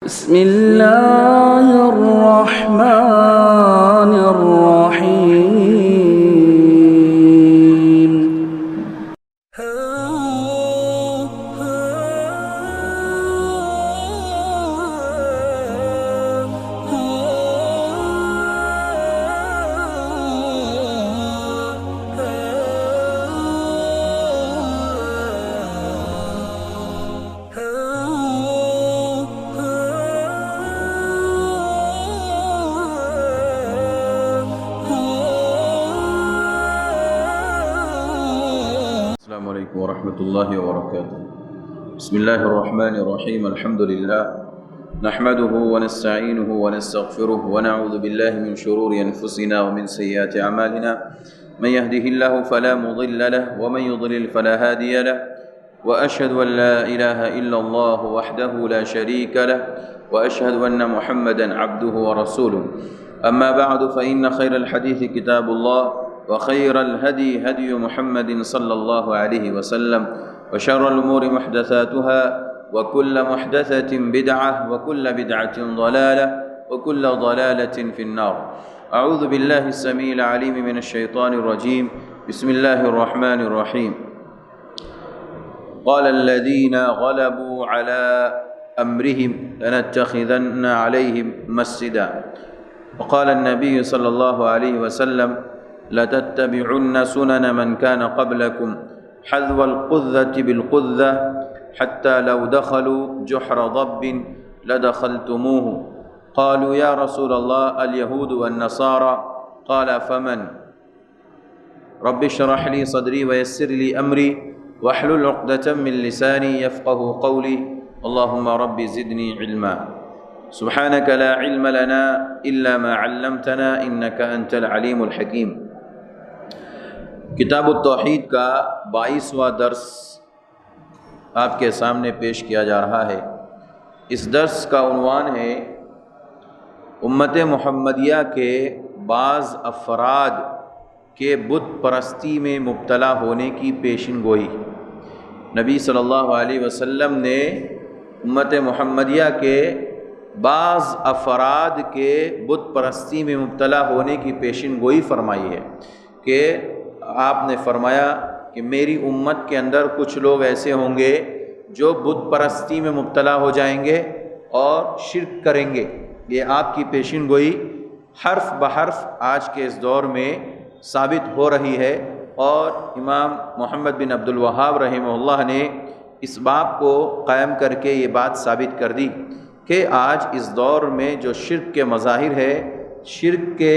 بسم الله الرحمن الرحيم. السلام علیکم ورحمۃ اللہ وبرکاتہ. بسم اللہ الرحمن الرحیم. الحمد للہ نحمده ونستعینه ونستغفره ونعوذ باللہ من شرور انفسنا ومن سیئات اعمالنا من يهده الله فلا مضل له ومن يضلل فلا هادي له واشهد ان لا اله الا الله وحده لا شريك له واشهد ان محمدا عبده ورسوله. اما بعد فان خير الحديث كتاب الله وخير الهدي هدي محمد صلى الله عليه وسلم وشر الأمور محدثاتها وكل محدثة بدعة وكل بدعة ضلالة وكل ضلالة في النار. أعوذ بالله السميع العليم من الشيطان الرجيم. بسم الله الرحمن الرحيم. قال الذين غلبوا على أمرهم لنتخذن عليهم مسجدا. وقال النبي صلى الله عليه وسلم لتتبعن سنن من كان قبلكم حذو القذة بالقذة حتى لو دخلوا جحر ضب لدخلتموه. قالوا يا رسول الله اليهود والنصارى قال فمن؟ رب اشرح لي صدري ويسر لي أمري واحلل عقدة من لساني يفقه قولي. اللهم رب زدني علما. سبحانك لا علم لنا إلا ما علمتنا إنك أنت العليم الحكيم. کتاب التوحید کا 22واں درس آپ کے سامنے پیش کیا جا رہا ہے. اس درس کا عنوان ہے امت محمدیہ کے بعض افراد کے بت پرستی میں مبتلا ہونے کی پیشن گوئی. نبی صلی اللہ علیہ وسلم نے امت محمدیہ کے بعض افراد کے بت پرستی میں مبتلا ہونے کی پیشن گوئی فرمائی ہے کہ آپ نے فرمایا کہ میری امت کے اندر کچھ لوگ ایسے ہوں گے جو بت پرستی میں مبتلا ہو جائیں گے اور شرک کریں گے. یہ آپ کی پیشن گوئی حرف بحرف آج کے اس دور میں ثابت ہو رہی ہے، اور امام محمد بن عبد الوہاب رحمہ اللہ نے اس باب کو قائم کر کے یہ بات ثابت کر دی کہ آج اس دور میں جو شرک کے مظاہر ہے، شرک کے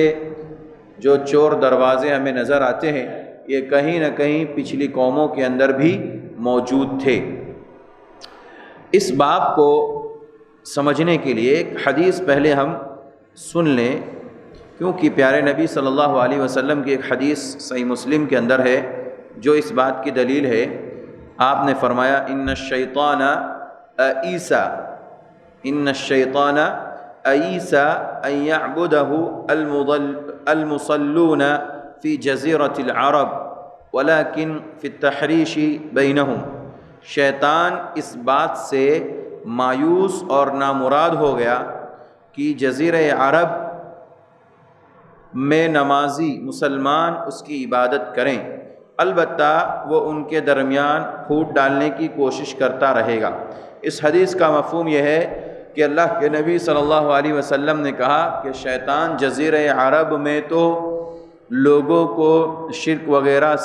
جو چور دروازے ہمیں نظر آتے ہیں، یہ کہیں نہ کہیں پچھلی قوموں کے اندر بھی موجود تھے. اس باب کو سمجھنے کے لیے ایک حدیث پہلے ہم سن لیں، کیونکہ پیارے نبی صلی اللہ علیہ وسلم کی ایک حدیث صحیح مسلم کے اندر ہے جو اس بات کی دلیل ہے. آپ نے فرمایا ان الشیطان ایسا ان یعبدہ المصلون فی جزیرۃ العرب ولکن فی التحریش بینہم. شیطان اس بات سے مایوس اور نامراد ہو گیا کہ جزیرہ عرب میں نمازی مسلمان اس کی عبادت کریں، البتہ وہ ان کے درمیان پھوٹ ڈالنے کی کوشش کرتا رہے گا. اس حدیث کا مفہوم یہ ہے کہ اللہ کے نبی صلی اللہ علیہ وسلم نے کہا کہ شیطان جزیرہ عرب میں تو لوگوں کو شرک وغیرہ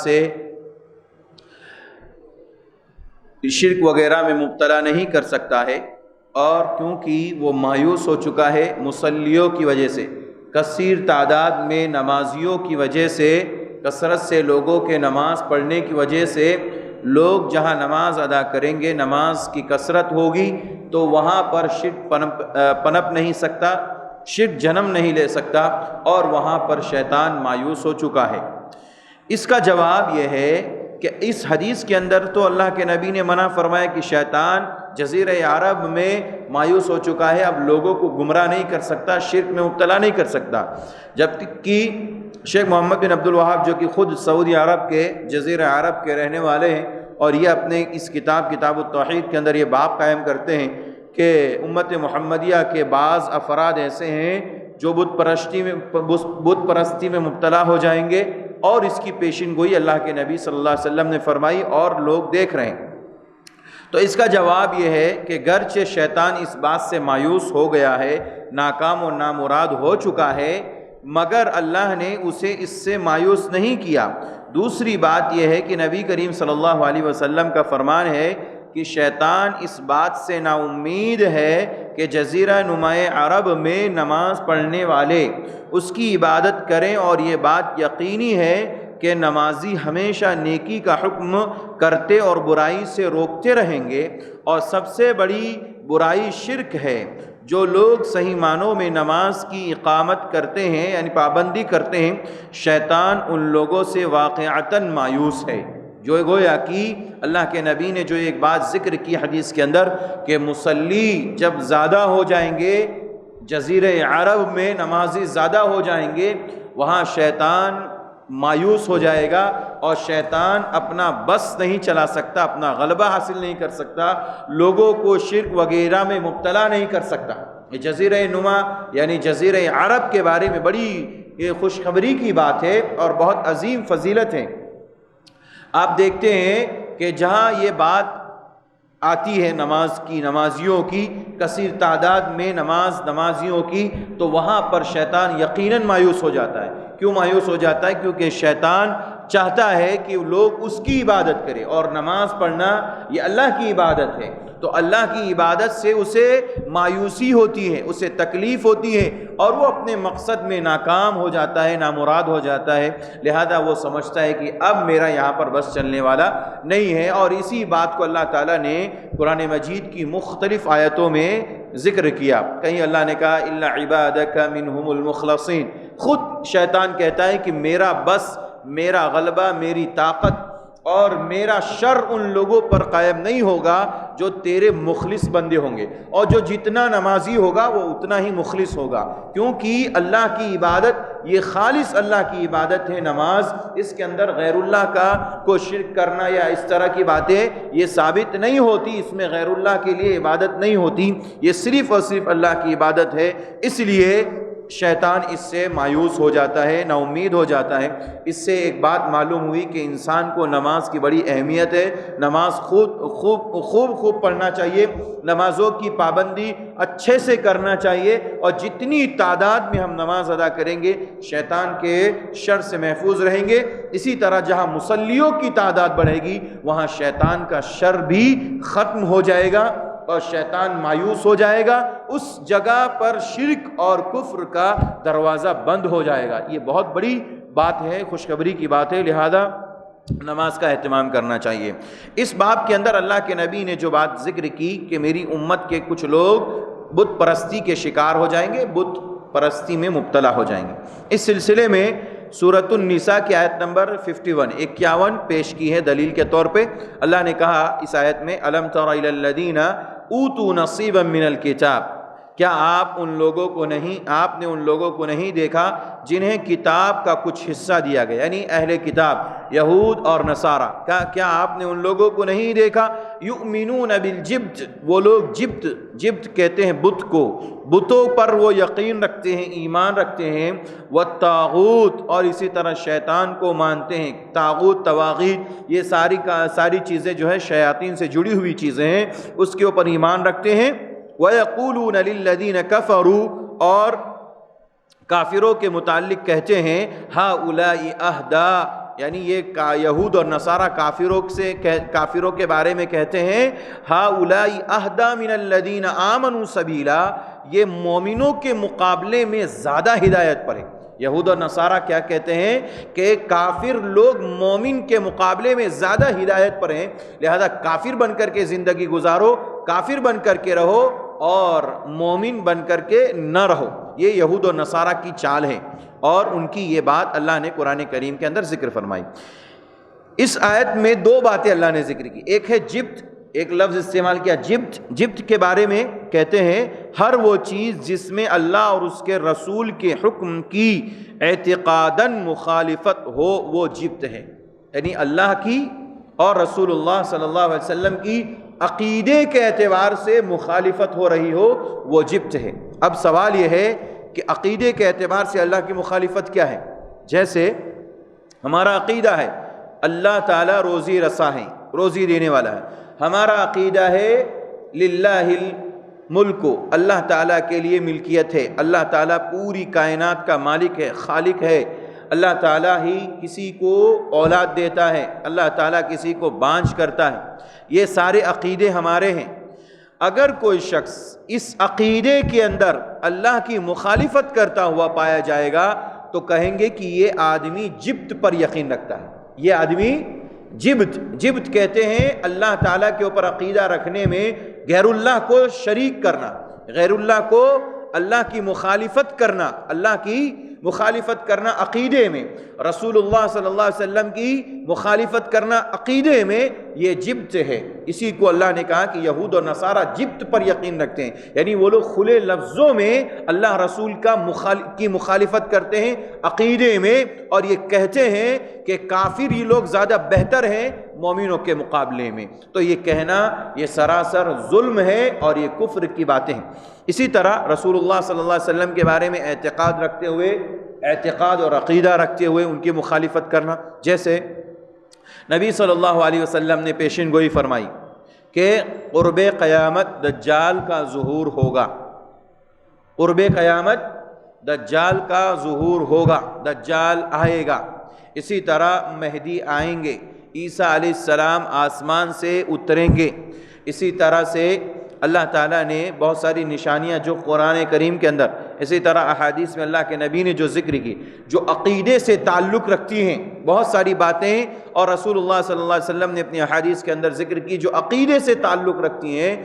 میں مبتلا نہیں کر سکتا ہے، اور کیونکہ وہ مایوس ہو چکا ہے مصلیوں کی وجہ سے، کثیر تعداد میں نمازیوں کی وجہ سے، کثرت سے لوگوں کے نماز پڑھنے کی وجہ سے لوگ جہاں نماز ادا کریں گے، نماز کی کثرت ہوگی تو وہاں پر شرک پنپ نہیں سکتا، شرک جنم نہیں لے سکتا، اور وہاں پر شیطان مایوس ہو چکا ہے. اس کا جواب یہ ہے کہ اس حدیث کے اندر تو اللہ کے نبی نے منع فرمایا کہ شیطان جزیرہ عرب میں مایوس ہو چکا ہے، اب لوگوں کو گمراہ نہیں کر سکتا، شرک میں مبتلا نہیں کر سکتا. جبکہ شیخ محمد بن عبد الوہاب جو کہ خود سعودی عرب کے جزیرہ عرب کے رہنے والے ہیں، اور یہ اپنے اس کتاب التوحید کے اندر یہ باب قائم کرتے ہیں کہ امت محمدیہ کے بعض افراد ایسے ہیں جو بت پرستی میں مبتلا ہو جائیں گے، اور اس کی پیشن گوئی اللہ کے نبی صلی اللہ علیہ وسلم نے فرمائی اور لوگ دیکھ رہے ہیں۔ تو اس کا جواب یہ ہے کہ گرچہ شیطان اس بات سے مایوس ہو گیا ہے، ناکام و نامراد ہو چکا ہے، مگر اللہ نے اسے اس سے مایوس نہیں کیا۔ دوسری بات یہ ہے کہ نبی کریم صلی اللہ علیہ وسلم کا فرمان ہے کہ شیطان اس بات سے نا امید ہے کہ جزیرہ نمائے عرب میں نماز پڑھنے والے اس کی عبادت کریں، اور یہ بات یقینی ہے کہ نمازی ہمیشہ نیکی کا حکم کرتے اور برائی سے روکتے رہیں گے، اور سب سے بڑی برائی شرک ہے۔ جو لوگ صحیح معنوں میں نماز کی اقامت کرتے ہیں یعنی پابندی کرتے ہیں، شیطان ان لوگوں سے واقعتاً مایوس ہے۔ جو گویا کہ اللہ کے نبی نے جو ایک بات ذکر کی حدیث کے اندر کہ مصلی جب زیادہ ہو جائیں گے، جزیرہ عرب میں نمازی زیادہ ہو جائیں گے، وہاں شیطان مایوس ہو جائے گا، اور شیطان اپنا بس نہیں چلا سکتا، اپنا غلبہ حاصل نہیں کر سکتا، لوگوں کو شرک وغیرہ میں مبتلا نہیں کر سکتا۔ یہ جزیرہ نما یعنی جزیرہ عرب کے بارے میں بڑی یہ خوشخبری کی بات ہے اور بہت عظیم فضیلت ہے۔ آپ دیکھتے ہیں کہ جہاں یہ بات آتی ہے نماز کی، نمازیوں کی کثیر تعداد میں نمازیوں کی، تو وہاں پر شیطان یقیناً مایوس ہو جاتا ہے۔ کیوں مایوس ہو جاتا ہے؟ کیونکہ شیطان چاہتا ہے کہ لوگ اس کی عبادت کریں، اور نماز پڑھنا یہ اللہ کی عبادت ہے، تو اللہ کی عبادت سے اسے مایوسی ہوتی ہے، اسے تکلیف ہوتی ہے، اور وہ اپنے مقصد میں ناکام ہو جاتا ہے، نامراد ہو جاتا ہے، لہذا وہ سمجھتا ہے کہ اب میرا یہاں پر بس چلنے والا نہیں ہے۔ اور اسی بات کو اللہ تعالیٰ نے قرآن مجید کی مختلف آیتوں میں ذکر کیا۔ کہیں اللہ نے کہا الا عبادک منہم المخلصین، خود شیطان کہتا ہے کہ میرا بس، میرا غلبہ، میری طاقت اور میرا شر ان لوگوں پر قائم نہیں ہوگا جو تیرے مخلص بندے ہوں گے، اور جو جتنا نمازی ہوگا وہ اتنا ہی مخلص ہوگا، کیونکہ اللہ کی عبادت یہ خالص اللہ کی عبادت ہے نماز، اس کے اندر غیر اللہ کا کو شرک کرنا یا اس طرح کی باتیں یہ ثابت نہیں ہوتی، اس میں غیر اللہ کے لیے عبادت نہیں ہوتی، یہ صرف اور صرف اللہ کی عبادت ہے۔ اس لیے شیطان اس سے مایوس ہو جاتا ہے، نا امید ہو جاتا ہے۔ اس سے ایک بات معلوم ہوئی کہ انسان کو نماز کی بڑی اہمیت ہے، نماز خوب پڑھنا چاہیے، نمازوں کی پابندی اچھے سے کرنا چاہیے، اور جتنی تعداد میں ہم نماز ادا کریں گے شیطان کے شر سے محفوظ رہیں گے۔ اسی طرح جہاں مصلیوں کی تعداد بڑھے گی وہاں شیطان کا شر بھی ختم ہو جائے گا، اور شیطان مایوس ہو جائے گا، اس جگہ پر شرک اور کفر کا دروازہ بند ہو جائے گا۔ یہ بہت بڑی بات ہے، خوشخبری کی بات ہے، لہذا نماز کا اہتمام کرنا چاہیے۔ اس باب کے اندر اللہ کے نبی نے جو بات ذکر کی کہ میری امت کے کچھ لوگ بت پرستی کے شکار ہو جائیں گے، بت پرستی میں مبتلا ہو جائیں گے، اس سلسلے میں سورۃ النساء کی آیت نمبر 51 پیش کی ہے دلیل کے طور پہ۔ اللہ نے کہا اس آیت میں الم تر الی الذین اوتوا نصیبا من الکتاب، کیا آپ نے ان لوگوں کو نہیں دیکھا جنہیں کتاب کا کچھ حصہ دیا گیا، یعنی اہل کتاب یہود اور نصارہ، کیا آپ نے ان لوگوں کو نہیں دیکھا یؤمنون بالجبت، وہ لوگ جبت کہتے ہیں بت کو، بتوں پر وہ یقین رکھتے ہیں، ایمان رکھتے ہیں، والطاغوت اور اسی طرح شیطان کو مانتے ہیں، طاغوت طواغیت یہ ساری چیزیں جو ہے شیاطین سے جڑی ہوئی چیزیں ہیں، اس کے اوپر ایمان رکھتے ہیں۔ وَيَقُولُونَ لِلَّذِينَ كَفَرُوا اور کافروں کے متعلق کہتے ہیں هَؤُلَاءِ أَهْدَىٰ، یعنی یہ یہود اور نصارہ کافروں کے بارے میں کہتے ہیں هَؤُلَاءِ أَهْدَىٰ مِنَ الَّذِينَ آمَنُوا سَبِيلًا، یہ مومنوں کے مقابلے میں زیادہ ہدایت پر ہے۔ یہود اور نصارہ کیا کہتے ہیں کہ کافر لوگ مومن کے مقابلے میں زیادہ ہدایت پر ہیں، لہذا کافر بن کر کے زندگی گزارو، کافر بن کر کے رہو اور مومن بن کر کے نہ رہو۔ یہ یہود اور نصارہ کی چال ہے، اور ان کی یہ بات اللہ نے قرآن کریم کے اندر ذکر فرمائی۔ اس آیت میں دو باتیں اللہ نے ذکر کی، ایک ہے جبت، ایک لفظ استعمال کیا جبت کے بارے میں کہتے ہیں ہر وہ چیز جس میں اللہ اور اس کے رسول کے حکم کی اعتقاداً مخالفت ہو وہ جبت ہے، یعنی اللہ کی اور رسول اللہ صلی اللہ علیہ وسلم کی عقیدے کے اعتبار سے مخالفت ہو رہی ہو وہ جبت ہے۔ اب سوال یہ ہے کہ عقیدے کے اعتبار سے اللہ کی مخالفت کیا ہے؟ جیسے ہمارا عقیدہ ہے اللہ تعالیٰ روزی رساں ہے، روزی دینے والا ہے۔ ہمارا عقیدہ ہے للہ الملک، اللہ تعالیٰ کے لیے ملکیت ہے، اللہ تعالیٰ پوری کائنات کا مالک ہے، خالق ہے، اللہ تعالیٰ ہی کسی کو اولاد دیتا ہے، اللہ تعالیٰ کسی کو بانجھ کرتا ہے۔ یہ سارے عقیدے ہمارے ہیں۔ اگر کوئی شخص اس عقیدے کے اندر اللہ کی مخالفت کرتا ہوا پایا جائے گا تو کہیں گے کہ یہ آدمی جبت پر یقین رکھتا ہے، یہ آدمی جبت کہتے ہیں اللہ تعالیٰ کے اوپر عقیدہ رکھنے میں غیر اللہ کو شریک کرنا، غیر اللہ کو اللہ کی مخالفت کرنا، اللہ کی مخالفت کرنا عقیدے میں، رسول اللہ صلی اللہ علیہ وسلم کی مخالفت کرنا عقیدے میں، یہ جبت ہے۔ اسی کو اللہ نے کہا کہ یہود اور نصارہ جبت پر یقین رکھتے ہیں، یعنی وہ لوگ کھلے لفظوں میں اللہ رسول کی مخالفت کرتے ہیں عقیدے میں، اور یہ کہتے ہیں کہ کافر یہ لوگ زیادہ بہتر ہیں مومنوں کے مقابلے میں۔ تو یہ کہنا یہ سراسر ظلم ہے اور یہ کفر کی باتیں ہیں۔ اسی طرح رسول اللہ صلی اللہ علیہ وسلم کے بارے میں اعتقاد اور عقیدہ رکھتے ہوئے ان کی مخالفت کرنا، جیسے نبی صلی اللہ علیہ وسلم نے پیشین گوئی فرمائی کہ قرب قیامت دجال کا ظہور ہوگا، قرب قیامت دجال کا ظہور ہوگا، دجال آئے گا، اسی طرح مہدی آئیں گے، عیسیٰ علیہ السلام آسمان سے اتریں گے۔ اسی طرح سے اللہ تعالیٰ نے بہت ساری نشانیاں جو قرآن کریم کے اندر، اسی طرح احادیث میں اللہ کے نبی نے جو ذکر کی، جو عقیدے سے تعلق رکھتی ہیں بہت ساری باتیں، اور رسول اللہ صلی اللہ علیہ وسلم نے اپنی احادیث کے اندر ذکر کی جو عقیدے سے تعلق رکھتی ہیں۔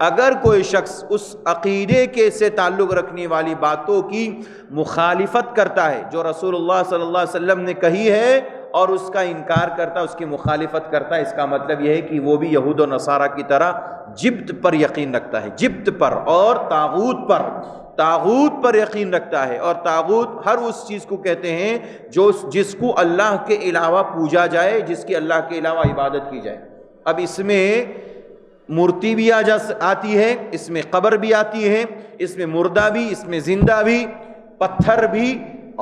اگر کوئی شخص اس عقیدے کے سے تعلق رکھنے والی باتوں کی مخالفت کرتا ہے جو رسول اللہ صلی اللہ علیہ وسلم نے کہی ہے اور اس کا انکار کرتا ہے، اس کی مخالفت کرتا ہے، اس کا مطلب یہ ہے کہ وہ بھی یہود و نصارہ کی طرح جبت پر یقین رکھتا ہے، جبت پر اور طاغوت پر یقین رکھتا ہے۔ اور طاغوت ہر اس چیز کو کہتے ہیں جس کو اللہ کے علاوہ پوجا جائے، جس کی اللہ کے علاوہ عبادت کی جائے۔ اب اس میں مورتی بھی آتی ہے، اس میں قبر بھی آتی ہے، اس میں مردہ بھی، اس میں زندہ بھی، پتھر بھی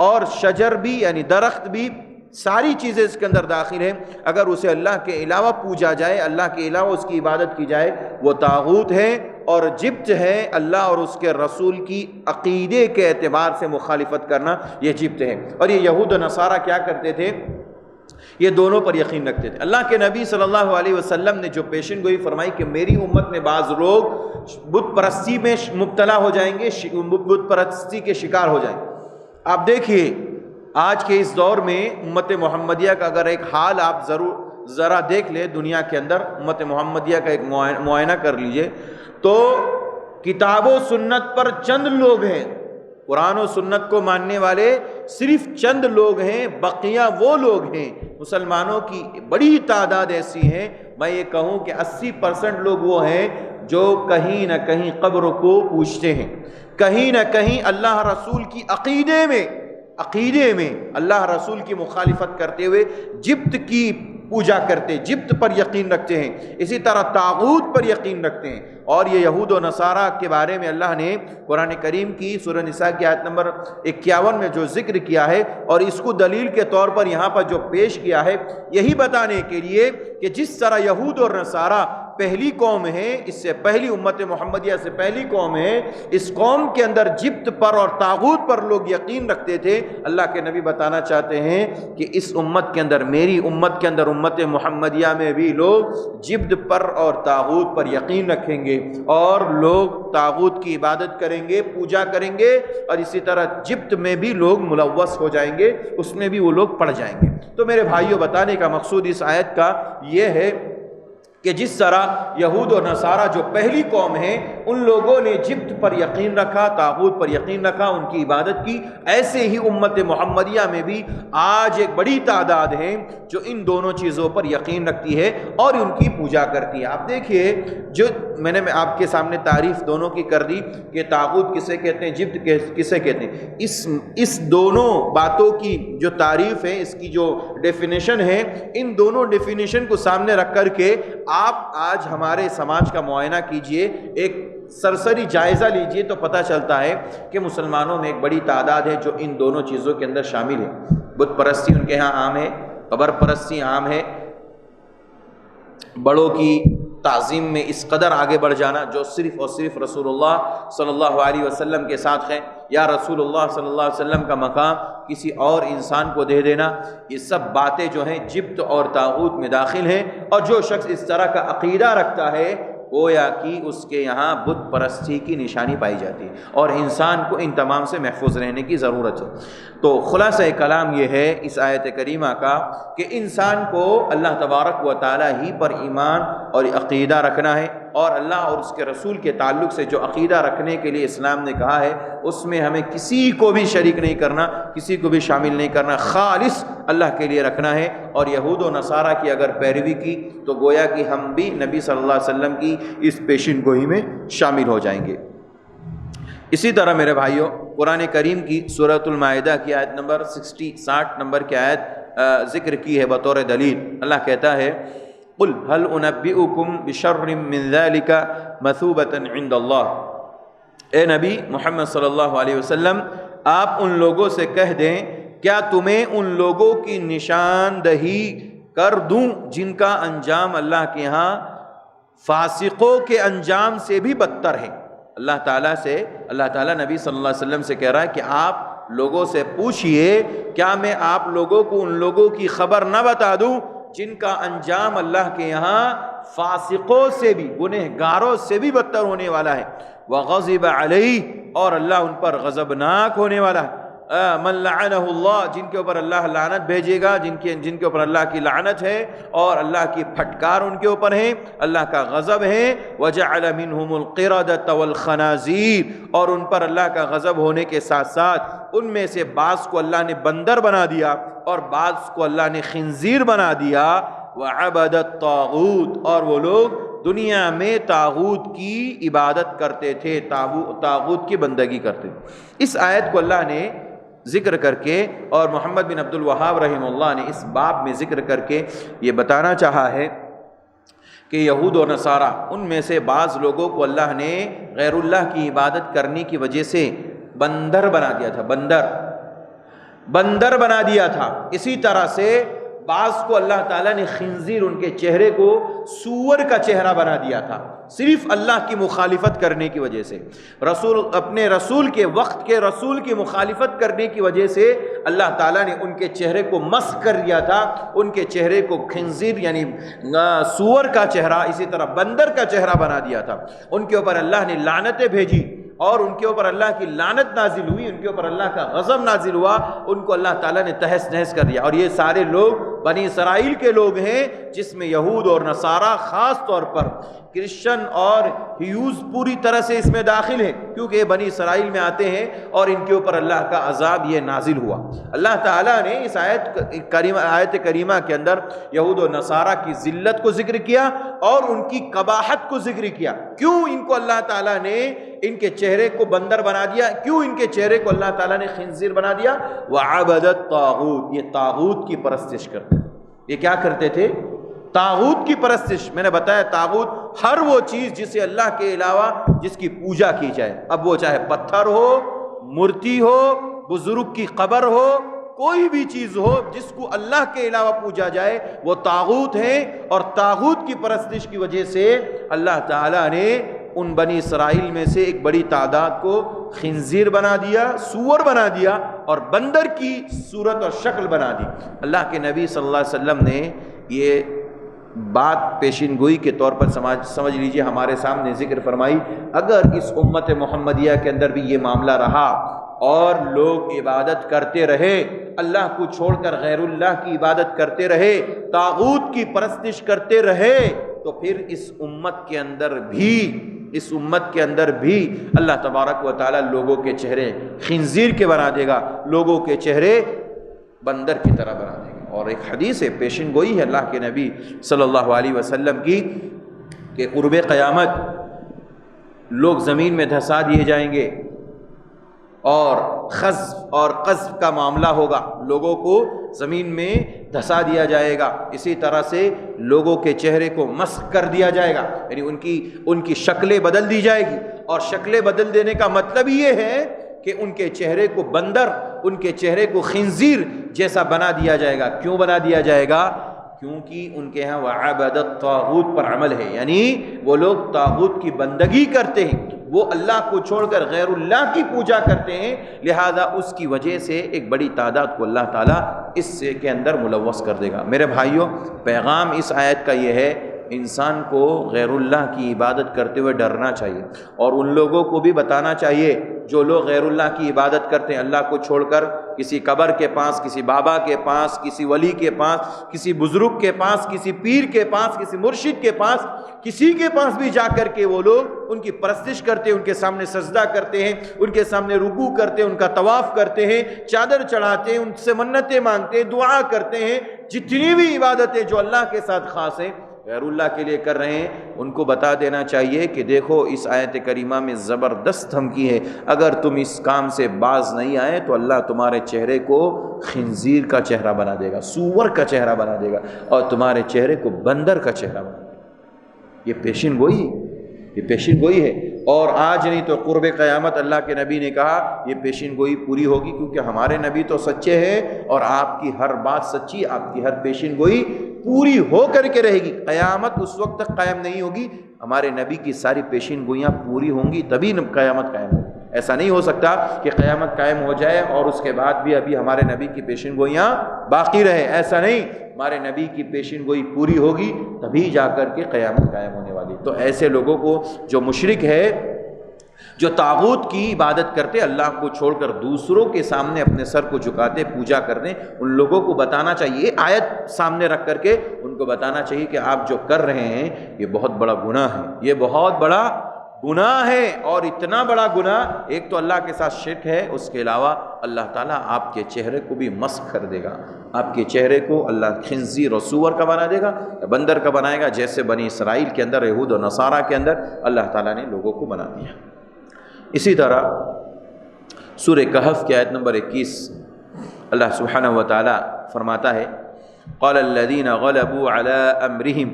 اور شجر بھی یعنی درخت بھی، ساری چیزیں اس کے اندر داخل ہیں۔ اگر اسے اللہ کے علاوہ پوجا جائے، اللہ کے علاوہ اس کی عبادت کی جائے، وہ طاغوت ہے اور جبت ہے۔ اللہ اور اس کے رسول کی عقیدے کے اعتبار سے مخالفت کرنا یہ جبت ہے۔ اور یہ یہود و نصارہ کیا کرتے تھے؟ یہ دونوں پر یقین رکھتے تھے۔ اللہ کے نبی صلی اللہ علیہ وسلم نے جو پیشن گوئی فرمائی کہ میری امت میں بعض لوگ بت پرستی میں مبتلا ہو جائیں گے، بت پرستی کے شکار ہو جائیں گے۔ آپ دیکھیے آج کے اس دور میں امت محمدیہ کا اگر ایک حال آپ ذرا دیکھ لیں، دنیا کے اندر امت محمدیہ کا ایک معائنہ کر لیجئے تو کتاب و سنت پر چند لوگ ہیں، قرآن و سنت کو ماننے والے صرف چند لوگ ہیں، بقیہ وہ لوگ ہیں، مسلمانوں کی بڑی تعداد ایسی ہیں، میں یہ کہوں کہ 80% لوگ وہ ہیں جو کہیں نہ کہیں قبر کو پوجتے ہیں، کہیں نہ کہیں اللہ رسول کی عقیدے میں اللہ رسول کی مخالفت کرتے ہوئے جبت کی پوجا کرتے، جبت پر یقین رکھتے ہیں، اسی طرح طاغوت پر یقین رکھتے ہیں۔ اور یہ یہود و نصارہ کے بارے میں اللہ نے قرآن کریم کی سورہ نساء کی آیت نمبر 51 میں جو ذکر کیا ہے اور اس کو دلیل کے طور پر یہاں پر جو پیش کیا ہے، یہی بتانے کے لیے کہ جس طرح یہود اور نصارہ پہلی قوم ہے، اس سے پہلی امت محمدیہ سے پہلی قوم ہے، اس قوم کے اندر جبت پر اور طاغوت پر لوگ یقین رکھتے تھے۔ اللہ کے نبی بتانا چاہتے ہیں کہ اس امت کے اندر، میری امت کے اندر، امت محمدیہ میں بھی لوگ جبت پر اور طاغوت پر یقین رکھیں گے اور لوگ طاغوت کی عبادت کریں گے، پوجا کریں گے، اور اسی طرح جبت میں بھی لوگ ملوث ہو جائیں گے، اس میں بھی وہ لوگ پڑ جائیں گے۔ تو میرے بھائیوں، بتانے کا مقصود اس آیت کا یہ ہے کہ جس طرح یہود و نصارہ جو پہلی قوم ہے ان لوگوں نے جبت پر یقین رکھا، طاغوت پر یقین رکھا، ان کی عبادت کی، ایسے ہی امت محمدیہ میں بھی آج ایک بڑی تعداد ہے جو ان دونوں چیزوں پر یقین رکھتی ہے اور ان کی پوجا کرتی ہے۔ آپ دیکھیے، جو میں نے آپ کے سامنے تعریف دونوں کی کر دی کہ طاغوت کسے کہتے ہیں، جبت کسے کہتے ہیں، اس دونوں باتوں کی جو تعریف ہے، اس کی جو ڈیفینیشن ہے، ان دونوں ڈیفینیشن کو سامنے رکھ کر کے آپ آج ہمارے سماج کا معائنہ کیجئے، ایک سرسری جائزہ لیجئے تو پتہ چلتا ہے کہ مسلمانوں میں ایک بڑی تعداد ہے جو ان دونوں چیزوں کے اندر شامل ہے۔ بت پرستی ان کے ہاں عام ہے، قبر پرستی عام ہے، بڑوں کی تعظیم میں اس قدر آگے بڑھ جانا جو صرف اور صرف رسول اللہ صلی اللہ علیہ وسلم کے ساتھ ہے، یا رسول اللہ صلی اللہ علیہ وسلم کا مقام کسی اور انسان کو دے دینا، یہ سب باتیں جو ہیں جبت اور طاغوت میں داخل ہیں۔ اور جو شخص اس طرح کا عقیدہ رکھتا ہے گویا کہ اس کے یہاں بت پرستی کی نشانی پائی جاتی ہے، اور انسان کو ان تمام سے محفوظ رہنے کی ضرورت ہے۔ تو خلاصہ کلام یہ ہے اس آیت کریمہ کا کہ انسان کو اللہ تبارک و تعالی ہی پر ایمان اور عقیدہ رکھنا ہے، اور اللہ اور اس کے رسول کے تعلق سے جو عقیدہ رکھنے کے لیے اسلام نے کہا ہے اس میں ہمیں کسی کو بھی شریک نہیں کرنا، کسی کو بھی شامل نہیں کرنا، خالص اللہ کے لیے رکھنا ہے۔ اور یہود و نصارہ کی اگر پیروی کی تو گویا کہ ہم بھی نبی صلی اللہ علیہ وسلم کی اس پیشین گوئی میں شامل ہو جائیں گے۔ اسی طرح میرے بھائیوں، قرآن کریم کی سورۃ المائدہ کی آیت نمبر 60 نمبر کی آیت ذکر کی ہے بطور دلیل۔ اللہ کہتا ہے قُلْ هَلْ أُنَبِّئُكُمْ بِشَرٍّ مِّن ذَلِكَ مَثُوبَةً عِندَ اللَّهِ، اے نبی محمد صلی اللہ علیہ وسلم آپ ان لوگوں سے کہہ دیں کیا تمہیں ان لوگوں کی نشاندہی کر دوں جن کا انجام اللہ کے ہاں فاسقوں کے انجام سے بھی بدتر ہے۔ اللہ تعالیٰ نبی صلی اللہ علیہ وسلم سے کہہ رہا ہے کہ آپ لوگوں سے پوچھئے کیا میں آپ لوگوں کو ان لوگوں کی خبر نہ بتا دوں جن کا انجام اللہ کے یہاں فاسقوں سے بھی، گنہگاروں سے بھی بدتر ہونے والا ہے۔ وغضب علیہ، اور اللہ ان پر غضبناک ہونے والا ہے۔ من لعنہ اللہ، جن کے اوپر اللہ لعنت بھیجے گا، جن کے اوپر اللہ کی لعنت ہے اور اللہ کی پھٹکار ان کے اوپر ہے، اللہ کا غضب ہے۔ وجعل منہم القردۃ والخنازیر، اور ان پر اللہ کا غضب ہونے کے ساتھ ساتھ ان میں سے بعض کو اللہ نے بندر بنا دیا اور بعض کو اللہ نے خنزیر بنا دیا۔ وعبد الطاغوت، اور وہ لوگ دنیا میں طاغوت کی عبادت کرتے تھے، طاغوت کی بندگی کرتے تھے۔ اس آیت کو اللہ نے ذکر کر کے اور محمد بن عبد الوہاب رحمہ اللہ نے اس باب میں ذکر کر کے یہ بتانا چاہا ہے کہ یہود و نصارہ ان میں سے بعض لوگوں کو اللہ نے غیر اللہ کی عبادت کرنے کی وجہ سے بندر بنا دیا تھا، بندر بنا دیا تھا۔ اسی طرح سے بعض کو اللہ تعالیٰ نے خنزیر، ان کے چہرے کو سور کا چہرہ بنا دیا تھا، صرف اللہ کی مخالفت کرنے کی وجہ سے، اپنے رسول کے وقت کے رسول کی مخالفت کرنے کی وجہ سے اللہ تعالیٰ نے ان کے چہرے کو مسخ کر دیا تھا، ان کے چہرے کو خنزیر یعنی سور کا چہرہ، اسی طرح بندر کا چہرہ بنا دیا تھا۔ ان کے اوپر اللہ نے لعنتیں بھیجی اور ان کے اوپر اللہ کی لعنت نازل ہوئی، ان کے اوپر اللہ کا غضب نازل ہوا، ان کو اللہ تعالیٰ نے تہس نہس کر دیا۔ اور یہ سارے لوگ بنی اسرائیل کے لوگ ہیں، جس میں یہود اور نصارہ خاص طور پر، کرسچن اور ہیوز پوری طرح سے اس میں داخل ہے، کیونکہ یہ بنی اسرائیل میں آتے ہیں اور ان کے اوپر اللہ کا عذاب یہ نازل ہوا۔ اللہ تعالیٰ نے اس آیت کریمہ کے اندر یہود و نصارہ کی ذلت کو ذکر کیا اور ان کی قباحت کو ذکر کیا۔ کیوں ان کو اللہ تعالیٰ نے ان کے چہرے کو بندر بنا دیا، کیوں ان کے چہرے کو اللہ تعالیٰ نے خنزیر بنا دیا؟ وعبد الطاغوت، یہ طاغوت کی پرستش کرتے تھے۔ یہ کیا کرتے تھے؟ طاغوت کی پرستش۔ میں نے بتایا طاغوت ہر وہ چیز جسے اللہ کے علاوہ جس کی پوجا کی جائے، اب وہ چاہے پتھر ہو، مورتی ہو، بزرگ کی قبر ہو، کوئی بھی چیز ہو جس کو اللہ کے علاوہ پوجا جائے وہ طاغوت ہے۔ اور طاغوت کی پرستش کی وجہ سے اللہ تعالیٰ نے ان بنی اسرائیل میں سے ایک بڑی تعداد کو خنزیر بنا دیا، سور بنا دیا اور بندر کی صورت اور شکل بنا دی۔ اللہ کے نبی صلی اللہ علیہ وسلم نے یہ بات پیشین گوئی کے طور پر سمجھ لیجئے ہمارے سامنے ذکر فرمائی۔ اگر اس امت محمدیہ کے اندر بھی یہ معاملہ رہا اور لوگ عبادت کرتے رہے، اللہ کو چھوڑ کر غیر اللہ کی عبادت کرتے رہے، طاغوت کی پرستش کرتے رہے، تو پھر اس امت کے اندر بھی اللہ تبارک و تعالی لوگوں کے چہرے خنزیر کے بنا دے گا، لوگوں کے چہرے بندر کی طرح بنا دے گا۔ اور ایک حدیث ہے، پیشن گوئی ہے اللہ کے نبی صلی اللہ علیہ وسلم کی کہ قرب قیامت لوگ زمین میں دھسا دیے جائیں گے اور خزف اور قذف کا معاملہ ہوگا، لوگوں کو زمین میں دھسا دیا جائے گا، اسی طرح سے لوگوں کے چہرے کو مسخ کر دیا جائے گا، یعنی ان کی شکلیں بدل دی جائے گی، اور شکلیں بدل دینے کا مطلب یہ ہے کہ ان کے چہرے کو بندر، ان کے چہرے کو خنزیر جیسا بنا دیا جائے گا۔ کیوں بنا دیا جائے گا؟ کیونکہ ان کے ہاں وعبد الطاغوت پر عمل ہے، یعنی وہ لوگ طاغوت کی بندگی کرتے ہیں، وہ اللہ کو چھوڑ کر غیر اللہ کی پوجا کرتے ہیں، لہذا اس کی وجہ سے ایک بڑی تعداد کو اللہ تعالیٰ اس سے کے اندر ملوث کر دے گا۔ میرے بھائیوں، پیغام اس آیت کا یہ ہے، انسان کو غیر اللہ کی عبادت کرتے ہوئے ڈرنا چاہیے، اور ان لوگوں کو بھی بتانا چاہیے جو لوگ غیر اللہ کی عبادت کرتے ہیں، اللہ کو چھوڑ کر کسی قبر کے پاس، کسی بابا کے پاس، کسی ولی کے پاس، کسی بزرگ کے پاس، کسی پیر کے پاس، کسی مرشد کے پاس، کسی کے پاس بھی جا کر کے وہ لوگ ان کی پرستش کرتے ہیں، ان کے سامنے سجدہ کرتے ہیں، ان کے سامنے رکوع کرتے ہیں، ان کا طواف کرتے ہیں، چادر چڑھاتے ہیں، ان سے منتیں مانگتے ہیں، دعا کرتے ہیں، جتنی بھی عبادتیں جو اللہ کے ساتھ خاص ہیں غیر اللہ کے لیے کر رہے ہیں، ان کو بتا دینا چاہیے کہ دیکھو اس آیت کریمہ میں زبردست دھمکی ہے، اگر تم اس کام سے باز نہیں آئے تو اللہ تمہارے چہرے کو خنزیر کا چہرہ بنا دے گا، سور کا چہرہ بنا دے گا، اور تمہارے چہرے کو بندر کا چہرہ بنا دے گا۔ یہ پیشین گوئی ہے، یہ پیشین گوئی ہے، اور آج نہیں تو قرب قیامت اللہ کے نبی نے کہا یہ پیشین گوئی پوری ہوگی، کیونکہ ہمارے نبی تو سچے ہیں اور آپ کی ہر بات سچی، آپ کی ہر پیشین گوئی پوری ہو کر کے رہے گی۔ قیامت اس وقت تک قائم نہیں ہوگی، ہمارے نبی کی ساری پیشین گوئیاں پوری ہوں گی تبھی قیامت قائم ہوگی۔ ایسا نہیں ہو سکتا کہ قیامت قائم ہو جائے اور اس کے بعد بھی ابھی ہمارے نبی کی پیشین گوئیاں باقی رہے، ایسا نہیں، ہمارے نبی کی پیشین گوئی پوری ہوگی تبھی جا کر کے قیامت قائم ہونے والی۔ تو ایسے لوگوں کو جو مشرک ہے، جو طاغوت کی عبادت کرتے، اللہ کو چھوڑ کر دوسروں کے سامنے اپنے سر کو جھکاتے پوجا کرتے، ان لوگوں کو بتانا چاہیے، آیت سامنے رکھ کر کے ان کو بتانا چاہیے کہ آپ جو کر رہے ہیں یہ بہت بڑا گناہ ہے، یہ بہت بڑا گناہ ہے، اور اتنا بڑا گناہ، ایک تو اللہ کے ساتھ شرک ہے، اس کے علاوہ اللہ تعالیٰ آپ کے چہرے کو بھی مسخ کر دے گا، آپ کے چہرے کو اللہ خنزیر اور سور کا بنا دے گا، بندر کا بنائے گا، جیسے بنی اسرائیل کے اندر، یہود و نصارہ کے اندر اللہ تعالیٰ نے لوگوں کو بنا دیا۔ اسی طرح سورہ کہف کی آیت نمبر 21 اللہ سبحانہ و تعالیٰ فرماتا ہے، قال الذین غلبوا علی امرہم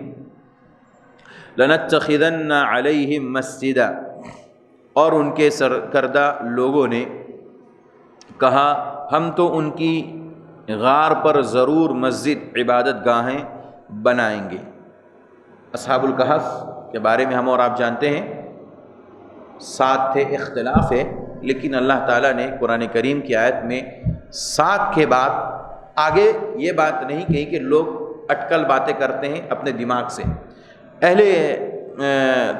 لنتخذن علیہم مسجدا، اور ان کے سرکردہ لوگوں نے کہا ہم تو ان کی غار پر ضرور مسجد، عبادت گاہیں بنائیں گے۔ اصحاب الکہف کے بارے میں ہم اور آپ جانتے ہیں، 7 تھے، اختلاف ہے، لیکن اللہ تعالیٰ نے قرآن کریم کی آیت میں 7 کے بعد آگے یہ بات نہیں کہی کہ لوگ اٹکل باتیں کرتے ہیں اپنے دماغ سے۔ اہل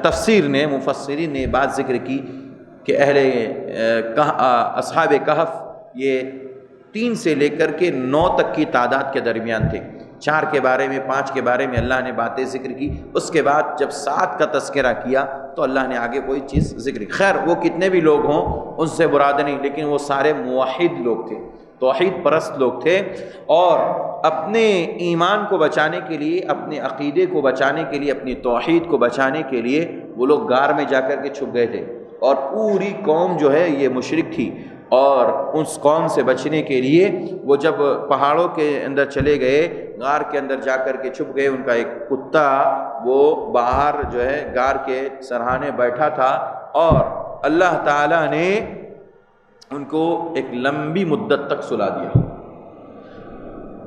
تفسیر نے، مفسرین نے بات ذکر کی کہ اصحاب کہف یہ 3 سے لے کر کے 9 تک کی تعداد کے درمیان تھے، 4 کے بارے میں، 5 کے بارے میں اللہ نے باتیں ذکر کی، اس کے بعد جب 7 کا تذکرہ کیا تو اللہ نے آگے کوئی چیز ذکر کی۔ خیر وہ کتنے بھی لوگ ہوں ان سے مراد نہیں، لیکن وہ سارے موحد لوگ تھے، توحید پرست لوگ تھے، اور اپنے ایمان کو بچانے کے لیے، اپنے عقیدے کو بچانے کے لیے، اپنی توحید کو بچانے کے لیے وہ لوگ غار میں جا کر کے چھپ گئے تھے، اور پوری قوم جو ہے یہ مشرک تھی، اور اس قوم سے بچنے کے لیے وہ جب پہاڑوں کے اندر چلے گئے، غار کے اندر جا کر کے چھپ گئے، ان کا ایک کتا وہ باہر جو ہے غار کے سرہانے بیٹھا تھا، اور اللہ تعالیٰ نے ان کو ایک لمبی مدت تک سلا دیا،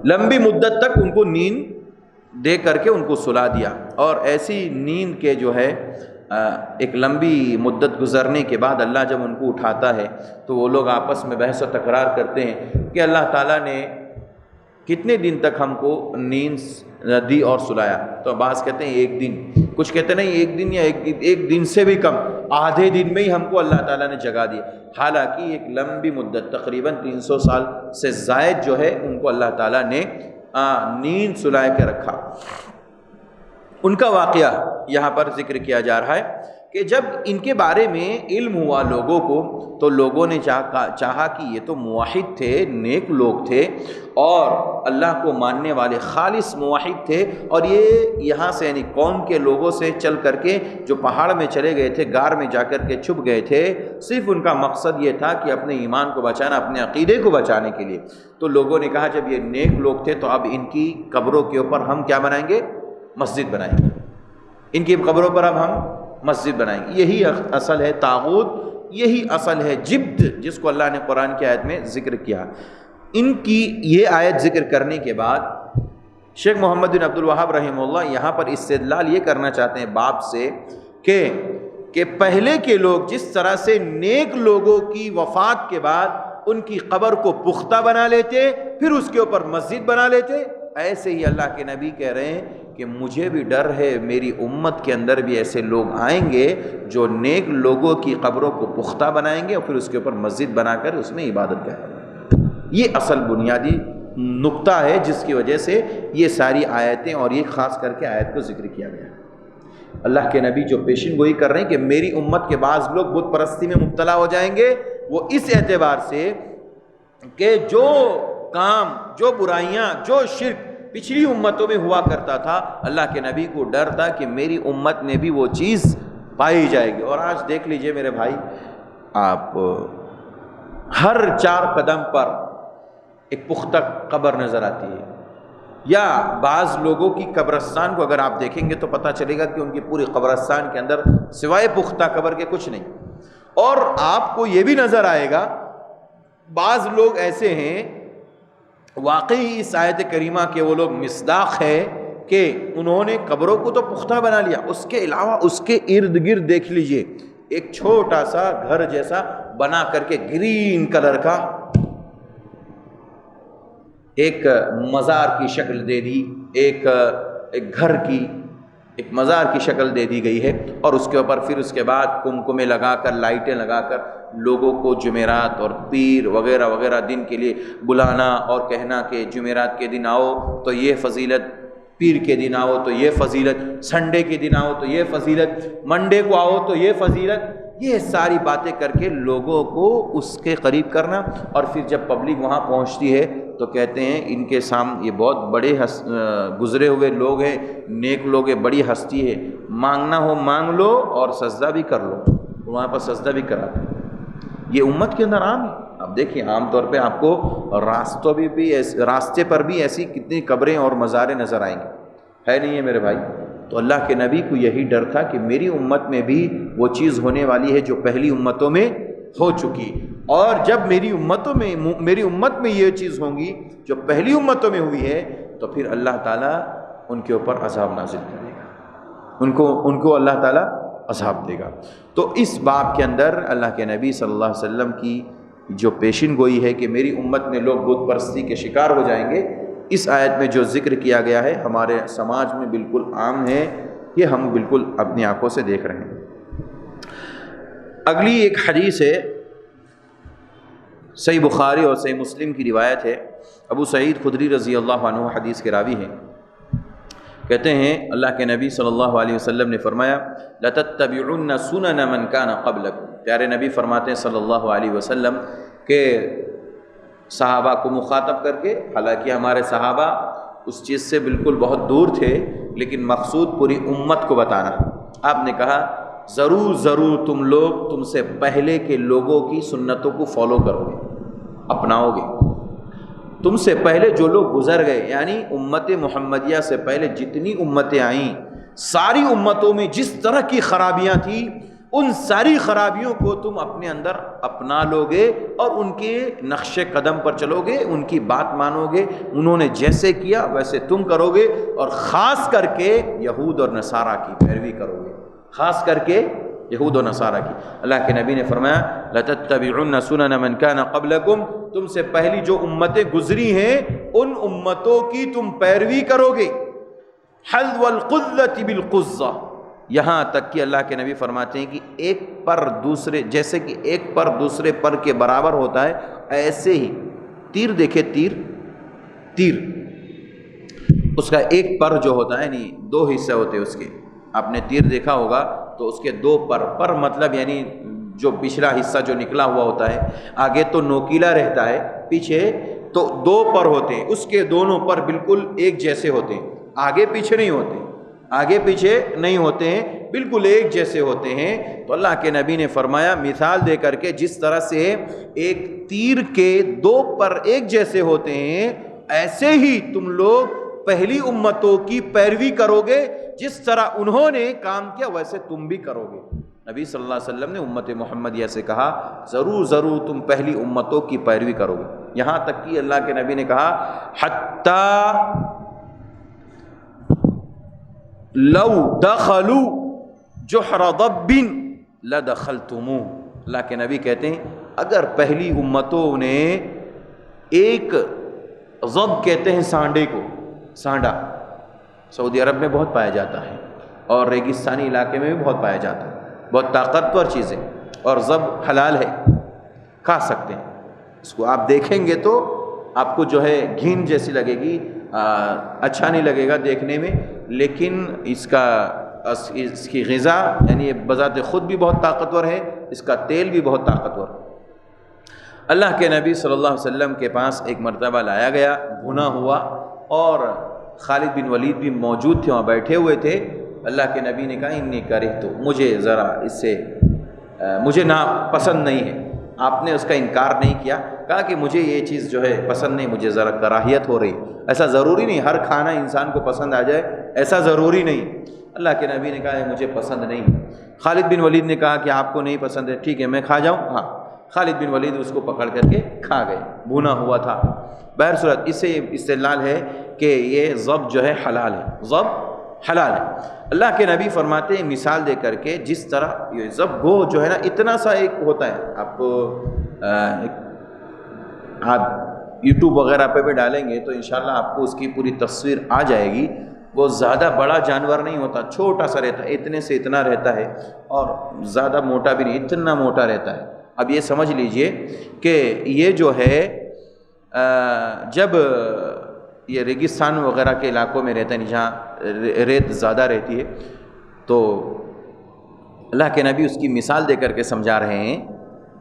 لمبی مدت تک ان کو نیند دے کر کے ان کو سلا دیا، اور ایسی نیند کے جو ہے ایک لمبی مدت گزرنے کے بعد اللہ جب ان کو اٹھاتا ہے تو وہ لوگ آپس میں بحث و تکرار کرتے ہیں کہ اللہ تعالیٰ نے کتنے دن تک ہم کو نیند دی اور سلایا؟ تو بعض کہتے ہیں 1 دن، کچھ کہتے نہیں 1 دن یا ایک دن سے بھی کم، آدھے دن میں ہی ہم کو اللہ تعالیٰ نے جگا دیا، حالانکہ ایک لمبی مدت تقریباً 300 سال سے زائد جو ہے ان کو اللہ تعالیٰ نے نیند سلا کے رکھا۔ ان کا واقعہ یہاں پر ذکر کیا جا رہا ہے کہ جب ان کے بارے میں علم ہوا لوگوں کو تو لوگوں نے چاہا کہ یہ تو موحد تھے، نیک لوگ تھے اور اللہ کو ماننے والے خالص موحد تھے، اور یہ یہاں سے یعنی قوم کے لوگوں سے چل کر کے جو پہاڑ میں چلے گئے تھے، غار میں جا کر کے چھپ گئے تھے، صرف ان کا مقصد یہ تھا کہ اپنے ایمان کو بچانا، اپنے عقیدے کو بچانے کے لیے۔ تو لوگوں نے کہا جب یہ نیک لوگ تھے تو اب ان کی قبروں کے اوپر ہم کیا بنائیں گے؟ مسجد بنائیں گے، ان کی قبروں پر اب ہم مسجد بنائیں گے۔ یہی اصل ہے طاغوت، یہی اصل ہے جبت، جس کو اللہ نے قرآن کی آیت میں ذکر کیا۔ ان کی یہ آیت ذکر کرنے کے بعد شیخ محمد بن عبد الوہاب رحمہ اللہ یہاں پر استدلال یہ کرنا چاہتے ہیں باب سے کہ پہلے کے لوگ جس طرح سے نیک لوگوں کی وفات کے بعد ان کی قبر کو پختہ بنا لیتے، پھر اس کے اوپر مسجد بنا لیتے، ایسے ہی اللہ کے نبی کہہ رہے ہیں کہ مجھے بھی ڈر ہے میری امت کے اندر بھی ایسے لوگ آئیں گے جو نیک لوگوں کی قبروں کو پختہ بنائیں گے اور پھر اس کے اوپر مسجد بنا کر اس میں عبادت کریں۔ یہ اصل بنیادی نقطہ ہے جس کی وجہ سے یہ ساری آیتیں اور یہ خاص کر کے آیت کو ذکر کیا گیا۔ اللہ کے نبی جو پیشن گوئی کر رہے ہیں کہ میری امت کے بعض لوگ بت پرستی میں مبتلا ہو جائیں گے، وہ اس اعتبار سے کہ جو کام، جو برائیاں، جو شرک پچھلی امتوں میں ہوا کرتا تھا، اللہ کے نبی کو ڈر تھا کہ میری امت میں بھی وہ چیز پائی جائے گی۔ اور آج دیکھ لیجئے میرے بھائی، آپ ہر 4 قدم پر ایک پختہ قبر نظر آتی ہے، یا بعض لوگوں کی قبرستان کو اگر آپ دیکھیں گے تو پتہ چلے گا کہ ان کی پوری قبرستان کے اندر سوائے پختہ قبر کے کچھ نہیں۔ اور آپ کو یہ بھی نظر آئے گا بعض لوگ ایسے ہیں، واقعی اس آیت کریمہ کے وہ لوگ مصداق ہے کہ انہوں نے قبروں کو تو پختہ بنا لیا، اس کے علاوہ اس کے ارد گرد دیکھ لیجئے ایک چھوٹا سا گھر جیسا بنا کر کے گرین کلر کا ایک مزار کی شکل دے دی، ایک گھر کی ایک مزار کی شکل دے دی گئی ہے، اور اس کے اوپر پھر اس کے بعد کمکمے لگا کر، لائٹیں لگا کر لوگوں کو جمعرات اور پیر وغیرہ وغیرہ دن کے لیے بلانا اور کہنا کہ جمعرات کے دن آؤ تو یہ فضیلت، پیر کے دن آؤ تو یہ فضیلت، سنڈے کے دن آؤ تو یہ فضیلت، منڈے کو آؤ تو یہ فضیلت، یہ ساری باتیں کر کے لوگوں کو اس کے قریب کرنا۔ اور پھر جب پبلک وہاں پہنچتی ہے تو کہتے ہیں ان کے سامنے یہ بہت بڑے گزرے ہوئے لوگ ہیں، نیک لوگ ہیں، بڑی ہستی ہے، مانگنا ہو مانگ لو اور سجدہ بھی کر لو، وہاں پر سجدہ بھی کراتے ہیں۔ یہ امت کے اندر عام ہے۔ اب دیکھیں عام طور پہ آپ کو راستے پر بھی ایسی کتنی قبریں اور مزاریں نظر آئیں گی، ہے نہیں ہے میرے بھائی؟ تو اللہ کے نبی کو یہی ڈر تھا کہ میری امت میں بھی وہ چیز ہونے والی ہے جو پہلی امتوں میں ہو چکی، اور جب میری امت میں یہ چیز ہوں گی جو پہلی امتوں میں ہوئی ہے تو پھر اللہ تعالیٰ ان کے اوپر عذاب نازل کرے گا، ان کو اللہ تعالیٰ عذاب دے گا۔ تو اس باب کے اندر اللہ کے نبی صلی اللہ علیہ وسلم کی جو پیشن گوئی ہے کہ میری امت میں لوگ بت پرستی کے شکار ہو جائیں گے، اس آیت میں جو ذکر کیا گیا ہے ہمارے سماج میں بالکل عام ہے، یہ ہم بالکل اپنی آنکھوں سے دیکھ رہے ہیں۔ اگلی ایک حدیث ہے، صحیح بخاری اور صحیح مسلم کی روایت ہے، ابو سعید خدری رضی اللہ عنہ حدیث کے راوی ہیں، کہتے ہیں اللہ کے نبی صلی اللہ علیہ وسلم نے فرمایا لَتَتَّبِعُنَّ سُنَنَ مَنْ كَانَ قَبْلَكُمْ۔ پیارے نبی فرماتے ہیں صلی اللہ علیہ وسلم کہ صحابہ کو مخاطب کر کے، حالانکہ ہمارے صحابہ اس چیز سے بالکل بہت دور تھے، لیکن مقصود پوری امت کو بتانا۔ آپ نے کہا ضرور تم سے پہلے کے لوگوں کی سنتوں کو فالو کرو گے، اپناؤ گے۔ تم سے پہلے جو لوگ گزر گئے، یعنی امت محمدیہ سے پہلے جتنی امتیں آئیں، ساری امتوں میں جس طرح کی خرابیاں تھیں، ان ساری خرابیوں کو تم اپنے اندر اپنا لو گے اور ان کے نقش قدم پر چلو گے، ان کی بات مانو گے، انہوں نے جیسے کیا ویسے تم کرو گے، اور خاص کر کے یہود اور نصارہ کی پیروی کرو گے، خاص کر کے یہود و نصارہ کی۔ اللہ کے نبی نے فرمایا لَتَتَّبِعُنَّ سُنَنَ مَنْ كَانَ قَبْلَكُمْ، تم سے پہلی جو امتیں گزری ہیں ان امتوں کی تم پیروی کرو گے۔ حَذْوَ الْقُذَّةِ بِالْقُزَّةِ، یہاں تک کہ اللہ کے نبی فرماتے ہیں کہ ایک پر دوسرے، جیسے کہ ایک پر دوسرے پر کے برابر ہوتا ہے، ایسے ہی تیر دیکھے، تیر اس کا ایک پر جو ہوتا ہے، نہیں 2 حصے ہوتے ہیں اس کے، آپ نے تیر دیکھا ہوگا تو اس کے دو پر مطلب یعنی جو پچھلا حصہ جو نکلا ہوا ہوتا ہے، آگے تو نوکیلا رہتا ہے، پیچھے تو دو پر ہوتے ہیں، اس کے دونوں پر بالکل ایک جیسے ہوتے ہیں، آگے پیچھے نہیں ہوتے، آگے پیچھے نہیں ہوتے ہیں، بالکل ایک جیسے ہوتے ہیں۔ تو اللہ کے نبی نے فرمایا مثال دے کر کے، جس طرح سے ایک تیر کے دو پر ایک جیسے ہوتے ہیں، ایسے ہی تم لوگ پہلی امتوں کی پیروی کرو گے، جس طرح انہوں نے کام کیا ویسے تم بھی کرو گے۔ نبی صلی اللہ علیہ وسلم نے امت محمدیہ سے کہا ضرور ضرور تم پہلی امتوں کی پیروی کرو گے، یہاں تک کہ اللہ کے نبی نے کہا حتی لو دخلوا جحر ضب لدخلتموہ، اللہ کے نبی کہتے ہیں اگر پہلی امتوں نے ایک ضب کہتے ہیں سانڈے کو، سانڈا سعودی عرب میں بہت پایا جاتا ہے اور ریگستانی علاقے میں بھی بہت پایا جاتا ہے، بہت طاقتور چیز ہے، اور ضب حلال ہے، کھا سکتے ہیں اس کو۔ آپ دیکھیں گے تو آپ کو جو ہے گھین جیسی لگے گی، اچھا نہیں لگے گا دیکھنے میں، لیکن اس کی غذا یعنی بذات خود بھی بہت طاقتور ہے، اس کا تیل بھی بہت طاقتور ہے۔ اللہ کے نبی صلی اللہ علیہ وسلم کے پاس ایک مرتبہ لایا گیا بھنا ہوا، اور خالد بن ولید بھی موجود تھے، وہاں بیٹھے ہوئے تھے۔ اللہ کے نبی نے کہا انی کرہت، مجھے ذرا اس سے مجھے پسند نہیں ہے۔ آپ نے اس کا انکار نہیں کیا، کہا کہ مجھے یہ چیز جو ہے پسند نہیں، مجھے ذرا کراہیت ہو رہی۔ ایسا ضروری نہیں ہر کھانا انسان کو پسند آ جائے، ایسا ضروری نہیں۔ اللہ کے نبی نے کہا مجھے پسند نہیں۔ خالد بن ولید نے کہا کہ آپ کو نہیں پسند ہے، ٹھیک ہے میں کھا جاؤں؟ ہاں۔ خالد بن ولید اس کو پکڑ کر کے کھا گئے، بھونا ہوا تھا۔ بہرصورت اس سے استدلال ہے کہ یہ ضب جو ہے حلال ہے، ضب حلال ہے۔ اللہ کے نبی فرماتے ہیں مثال دے کر کے، جس طرح یہ ضب گو جو ہے نا اتنا سا ایک ہوتا ہے، آپ کو آپ یوٹیوب وغیرہ پہ بھی ڈالیں گے تو انشاءاللہ آپ کو اس کی پوری تصویر آ جائے گی۔ وہ زیادہ بڑا جانور نہیں ہوتا، چھوٹا سا رہتا ہے، اتنے سے اتنا رہتا ہے، اور زیادہ موٹا بھی نہیں، اتنا موٹا رہتا ہے۔ اب یہ سمجھ لیجئے کہ یہ جو ہے جب یہ ریگستان وغیرہ کے علاقوں میں رہتا ہے، جہاں ریت زیادہ رہتی ہے، تو اللہ کے نبی اس کی مثال دے کر کے سمجھا رہے ہیں۔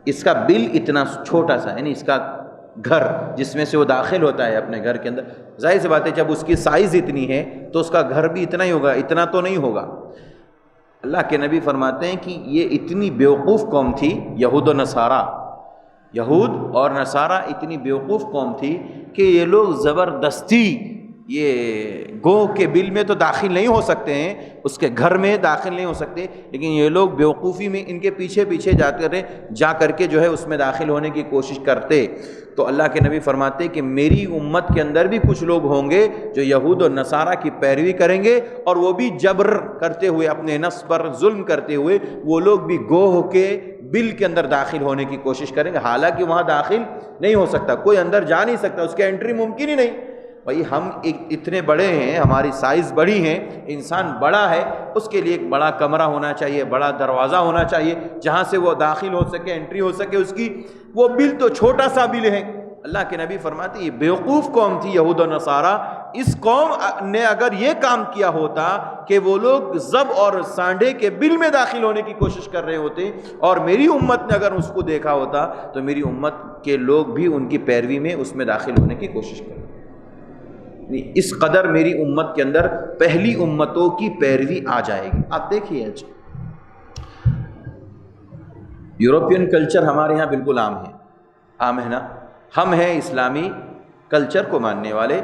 اس کا بل اتنا چھوٹا سا، یعنی اس کا گھر جس میں سے وہ داخل ہوتا ہے اپنے گھر کے اندر، ظاہر سی بات ہے جب اس کی سائز اتنی ہے تو اس کا گھر بھی اتنا ہی ہوگا، اتنا تو نہیں ہوگا۔ اللہ کے نبی فرماتے ہیں کہ یہ اتنی بیوقوف قوم تھی، یہود و نصارہ، یہود اور نصارہ اتنی بیوقوف قوم تھی کہ یہ لوگ زبردستی یہ گو کے بل میں تو داخل نہیں ہو سکتے ہیں، اس کے گھر میں داخل نہیں ہو سکتے، لیکن یہ لوگ بیوقوفی میں ان کے پیچھے پیچھے جا کر کے جو ہے اس میں داخل ہونے کی کوشش کرتے۔ تو اللہ کے نبی فرماتے کہ میری امت کے اندر بھی کچھ لوگ ہوں گے جو یہود و نصارہ کی پیروی کریں گے، اور وہ بھی جبر کرتے ہوئے، اپنے نفس پر ظلم کرتے ہوئے وہ لوگ بھی گوہ کے بل کے اندر داخل ہونے کی کوشش کریں گے، حالانکہ وہاں داخل نہیں ہو سکتا، کوئی اندر جا نہیں سکتا، اس کے انٹری ممکن ہی نہیں۔ بھائی ہم اتنے بڑے ہیں، ہماری سائز بڑی ہے، انسان بڑا ہے، اس کے لیے ایک بڑا کمرہ ہونا چاہیے، بڑا دروازہ ہونا چاہیے جہاں سے وہ داخل ہو سکے، انٹری ہو سکے اس کی۔ وہ بل تو چھوٹا سا بل ہے۔ اللہ کے نبی فرماتے یہ بیوقوف قوم تھی یہود و نصارہ، اس قوم نے اگر یہ کام کیا ہوتا کہ وہ لوگ ضب اور سانڈے کے بل میں داخل ہونے کی کوشش کر رہے ہوتے، اور میری امت نے اگر اس کو دیکھا ہوتا تو میری امت کے لوگ بھی ان کی پیروی میں اس میں داخل ہونے کی کوشش کریں۔ اس قدر میری امت کے اندر پہلی امتوں کی پیروی آ جائے گی۔ آپ دیکھیے یورپین کلچر ہمارے یہاں بالکل عام ہے نا، ہم ہیں اسلامی کلچر کو ماننے والے،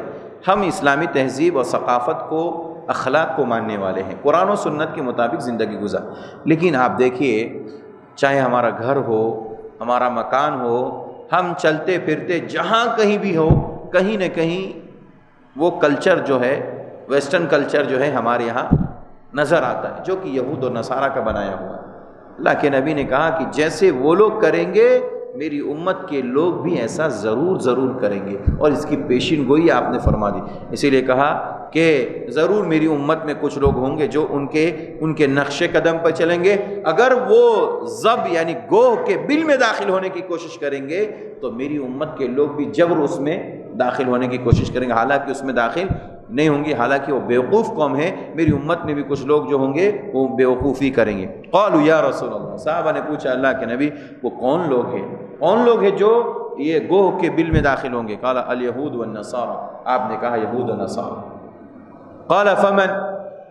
ہم اسلامی تہذیب اور ثقافت کو، اخلاق کو ماننے والے ہیں، قرآن و سنت کے مطابق زندگی گزار۔ لیکن آپ دیکھیے چاہے ہمارا گھر ہو، ہمارا مکان ہو، ہم چلتے پھرتے جہاں کہیں بھی ہو، کہیں نہ کہیں وہ کلچر جو ہے، ویسٹرن کلچر جو ہے ہمارے یہاں نظر آتا ہے، جو کہ یہود و نصارہ کا بنایا ہوا ہے۔ اللہ کے نبی نے کہا کہ جیسے وہ لوگ کریں گے میری امت کے لوگ بھی ایسا ضرور کریں گے، اور اس کی پیشین گوئی آپ نے فرما دی۔ اسی لیے کہا کہ ضرور میری امت میں کچھ لوگ ہوں گے جو ان کے نقش قدم پر چلیں گے، اگر وہ ضب یعنی گوہ کے بل میں داخل ہونے کی کوشش کریں گے تو میری امت کے لوگ بھی جبر اس میں داخل ہونے کی کوشش کریں گے، حالانکہ اس میں داخل نہیں ہوں گی، حالانکہ وہ بیوقوف قوم ہے، میری امت میں بھی کچھ لوگ جو ہوں گے وہ بیوقوفی کریں گے۔ قالوا یا رسول اللہ، صحابہ نے پوچھا اللہ کے نبی وہ کون لوگ ہیں، کون لوگ ہیں جو یہ گوہ کے بل میں داخل ہوں گے؟ قال الیہود والنصارى، آپ نے کہا یہود و نصارہ۔ قال فمن،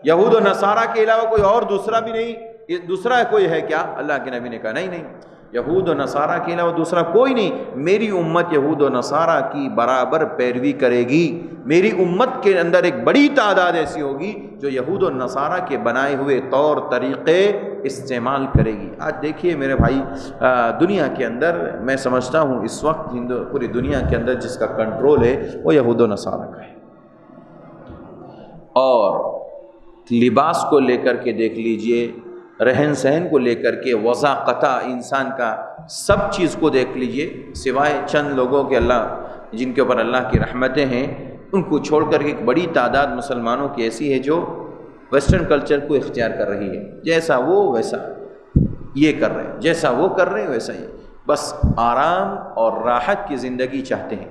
یہود و نصارہ کے علاوہ کوئی اور دوسرا بھی نہیں، دوسرا کوئی ہے کیا؟ اللہ کے نبی نے کہا نہیں نہیں، یہود و نصارہ کے علاوہ دوسرا کوئی نہیں، میری امت یہود و نصارہ کی برابر پیروی کرے گی، میری امت کے اندر ایک بڑی تعداد ایسی ہوگی جو یہود و نصارہ کے بنائے ہوئے طور طریقے استعمال کرے گی۔ آج دیکھیے میرے بھائی، دنیا کے اندر میں سمجھتا ہوں اس وقت پوری دنیا کے اندر جس کا کنٹرول ہے وہ یہود و نصارہ کا ہے۔ اور لباس کو لے کر کے دیکھ لیجئے، رہن سہن کو لے کر کے، وضاقتہ انسان کا سب چیز کو دیکھ لیجئے، سوائے چند لوگوں کے اللہ جن کے اوپر اللہ کی رحمتیں ہیں، ان کو چھوڑ کر کے ایک بڑی تعداد مسلمانوں کی ایسی ہے جو ویسٹرن کلچر کو اختیار کر رہی ہے، جیسا وہ ویسا یہ کر رہے ہیں، جیسا وہ کر رہے ہیں ویسا ہی، بس آرام اور راحت کی زندگی چاہتے ہیں۔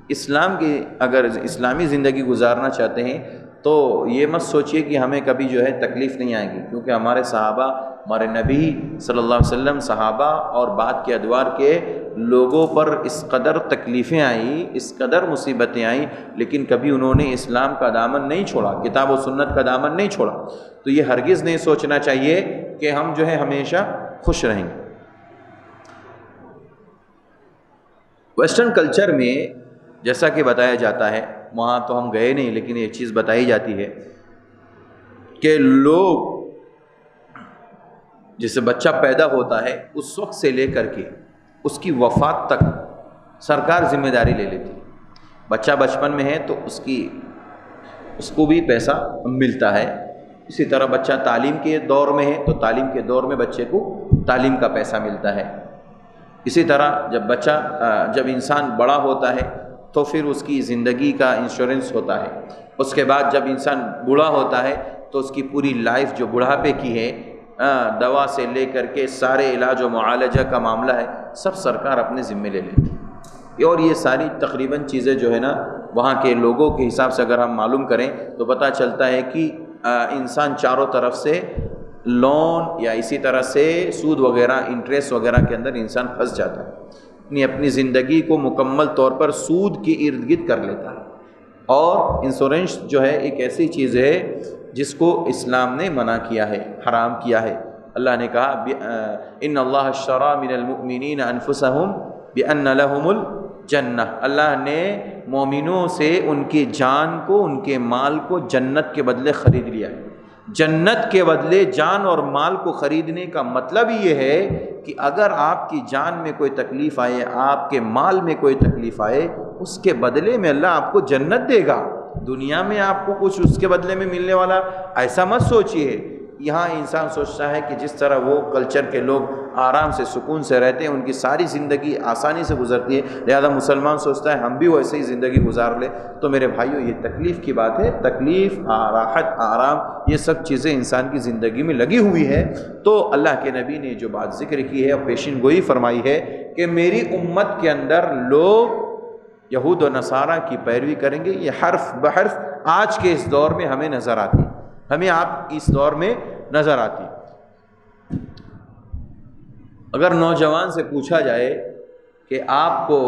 اسلام کی اگر اسلامی زندگی گزارنا چاہتے ہیں تو یہ مت سوچئے کہ ہمیں کبھی جو ہے تکلیف نہیں آئے گی، کیونکہ ہمارے صحابہ، ہمارے نبی صلی اللہ علیہ وسلم، صحابہ اور بعد کے ادوار کے لوگوں پر اس قدر تکلیفیں آئیں، اس قدر مصیبتیں آئیں، لیکن کبھی انہوں نے اسلام کا دامن نہیں چھوڑا، کتاب و سنت کا دامن نہیں چھوڑا۔ تو یہ ہرگز نہیں سوچنا چاہیے کہ ہم جو ہے ہمیشہ خوش رہیں گے۔ ویسٹرن کلچر میں جیسا کہ بتایا جاتا ہے، وہاں تو ہم گئے نہیں لیکن یہ چیز بتائی جاتی ہے کہ لوگ جسے بچہ پیدا ہوتا ہے اس وقت سے لے کر کے اس کی وفات تک سرکار ذمہ داری لے لیتی ہے۔ بچہ بچپن میں ہے تو اس کو بھی پیسہ ملتا ہے، اسی طرح بچہ تعلیم کے دور میں ہے تو تعلیم کے دور میں بچے کو تعلیم کا پیسہ ملتا ہے، اسی طرح جب انسان بڑا ہوتا ہے تو پھر اس کی زندگی کا انشورنس ہوتا ہے، اس کے بعد جب انسان بوڑھا ہوتا ہے تو اس کی پوری لائف جو بڑھاپے کی ہے، دوا سے لے کر کے سارے علاج و معالجہ کا معاملہ ہے، سب سرکار اپنے ذمے لے لیتی ہے۔ اور یہ ساری تقریباً چیزیں جو ہے نا وہاں کے لوگوں کے حساب سے اگر ہم معلوم کریں تو پتہ چلتا ہے کہ انسان چاروں طرف سے لون یا اسی طرح سے سود وغیرہ، انٹریسٹ وغیرہ کے اندر انسان پھنس جاتا ہے، اپنی زندگی کو مکمل طور پر سود کے ارد گرد کر لیتا ہے۔ اور انشورنس جو ہے ایک ایسی چیز ہے جس کو اسلام نے منع کیا ہے، حرام کیا ہے۔ اللہ نے کہا ان اللہ اشتری من المؤمنین انفسهم بان لهم الجنہ، اللہ نے مومنوں سے ان کی جان کو، ان کے مال کو جنت کے بدلے خرید لیا ہے۔ جنت کے بدلے جان اور مال کو خریدنے کا مطلب یہ ہے کہ اگر آپ کی جان میں کوئی تکلیف آئے، آپ کے مال میں کوئی تکلیف آئے، اس کے بدلے میں اللہ آپ کو جنت دے گا۔ دنیا میں آپ کو کچھ اس کے بدلے میں ملنے والا ایسا مت سوچیے۔ یہاں انسان سوچتا ہے کہ جس طرح وہ کلچر کے لوگ آرام سے سکون سے رہتے ہیں، ان کی ساری زندگی آسانی سے گزرتی ہے، لہذا مسلمان سوچتا ہے ہم بھی ویسے ہی زندگی گزار لیں۔ تو میرے بھائیوں، یہ تکلیف کی بات ہے، تکلیف، راحت، آرام، یہ سب چیزیں انسان کی زندگی میں لگی ہوئی ہے۔ تو اللہ کے نبی نے جو بات ذکر کی ہے اور پیشین گوئی فرمائی ہے کہ میری امت کے اندر لوگ یہود و نصارہ کی پیروی کریں گے، یہ حرف بحرف آج کے اس دور میں ہمیں نظر آتی، ہمیں آپ اس دور میں نظر آتی۔ اگر نوجوان سے پوچھا جائے کہ آپ کو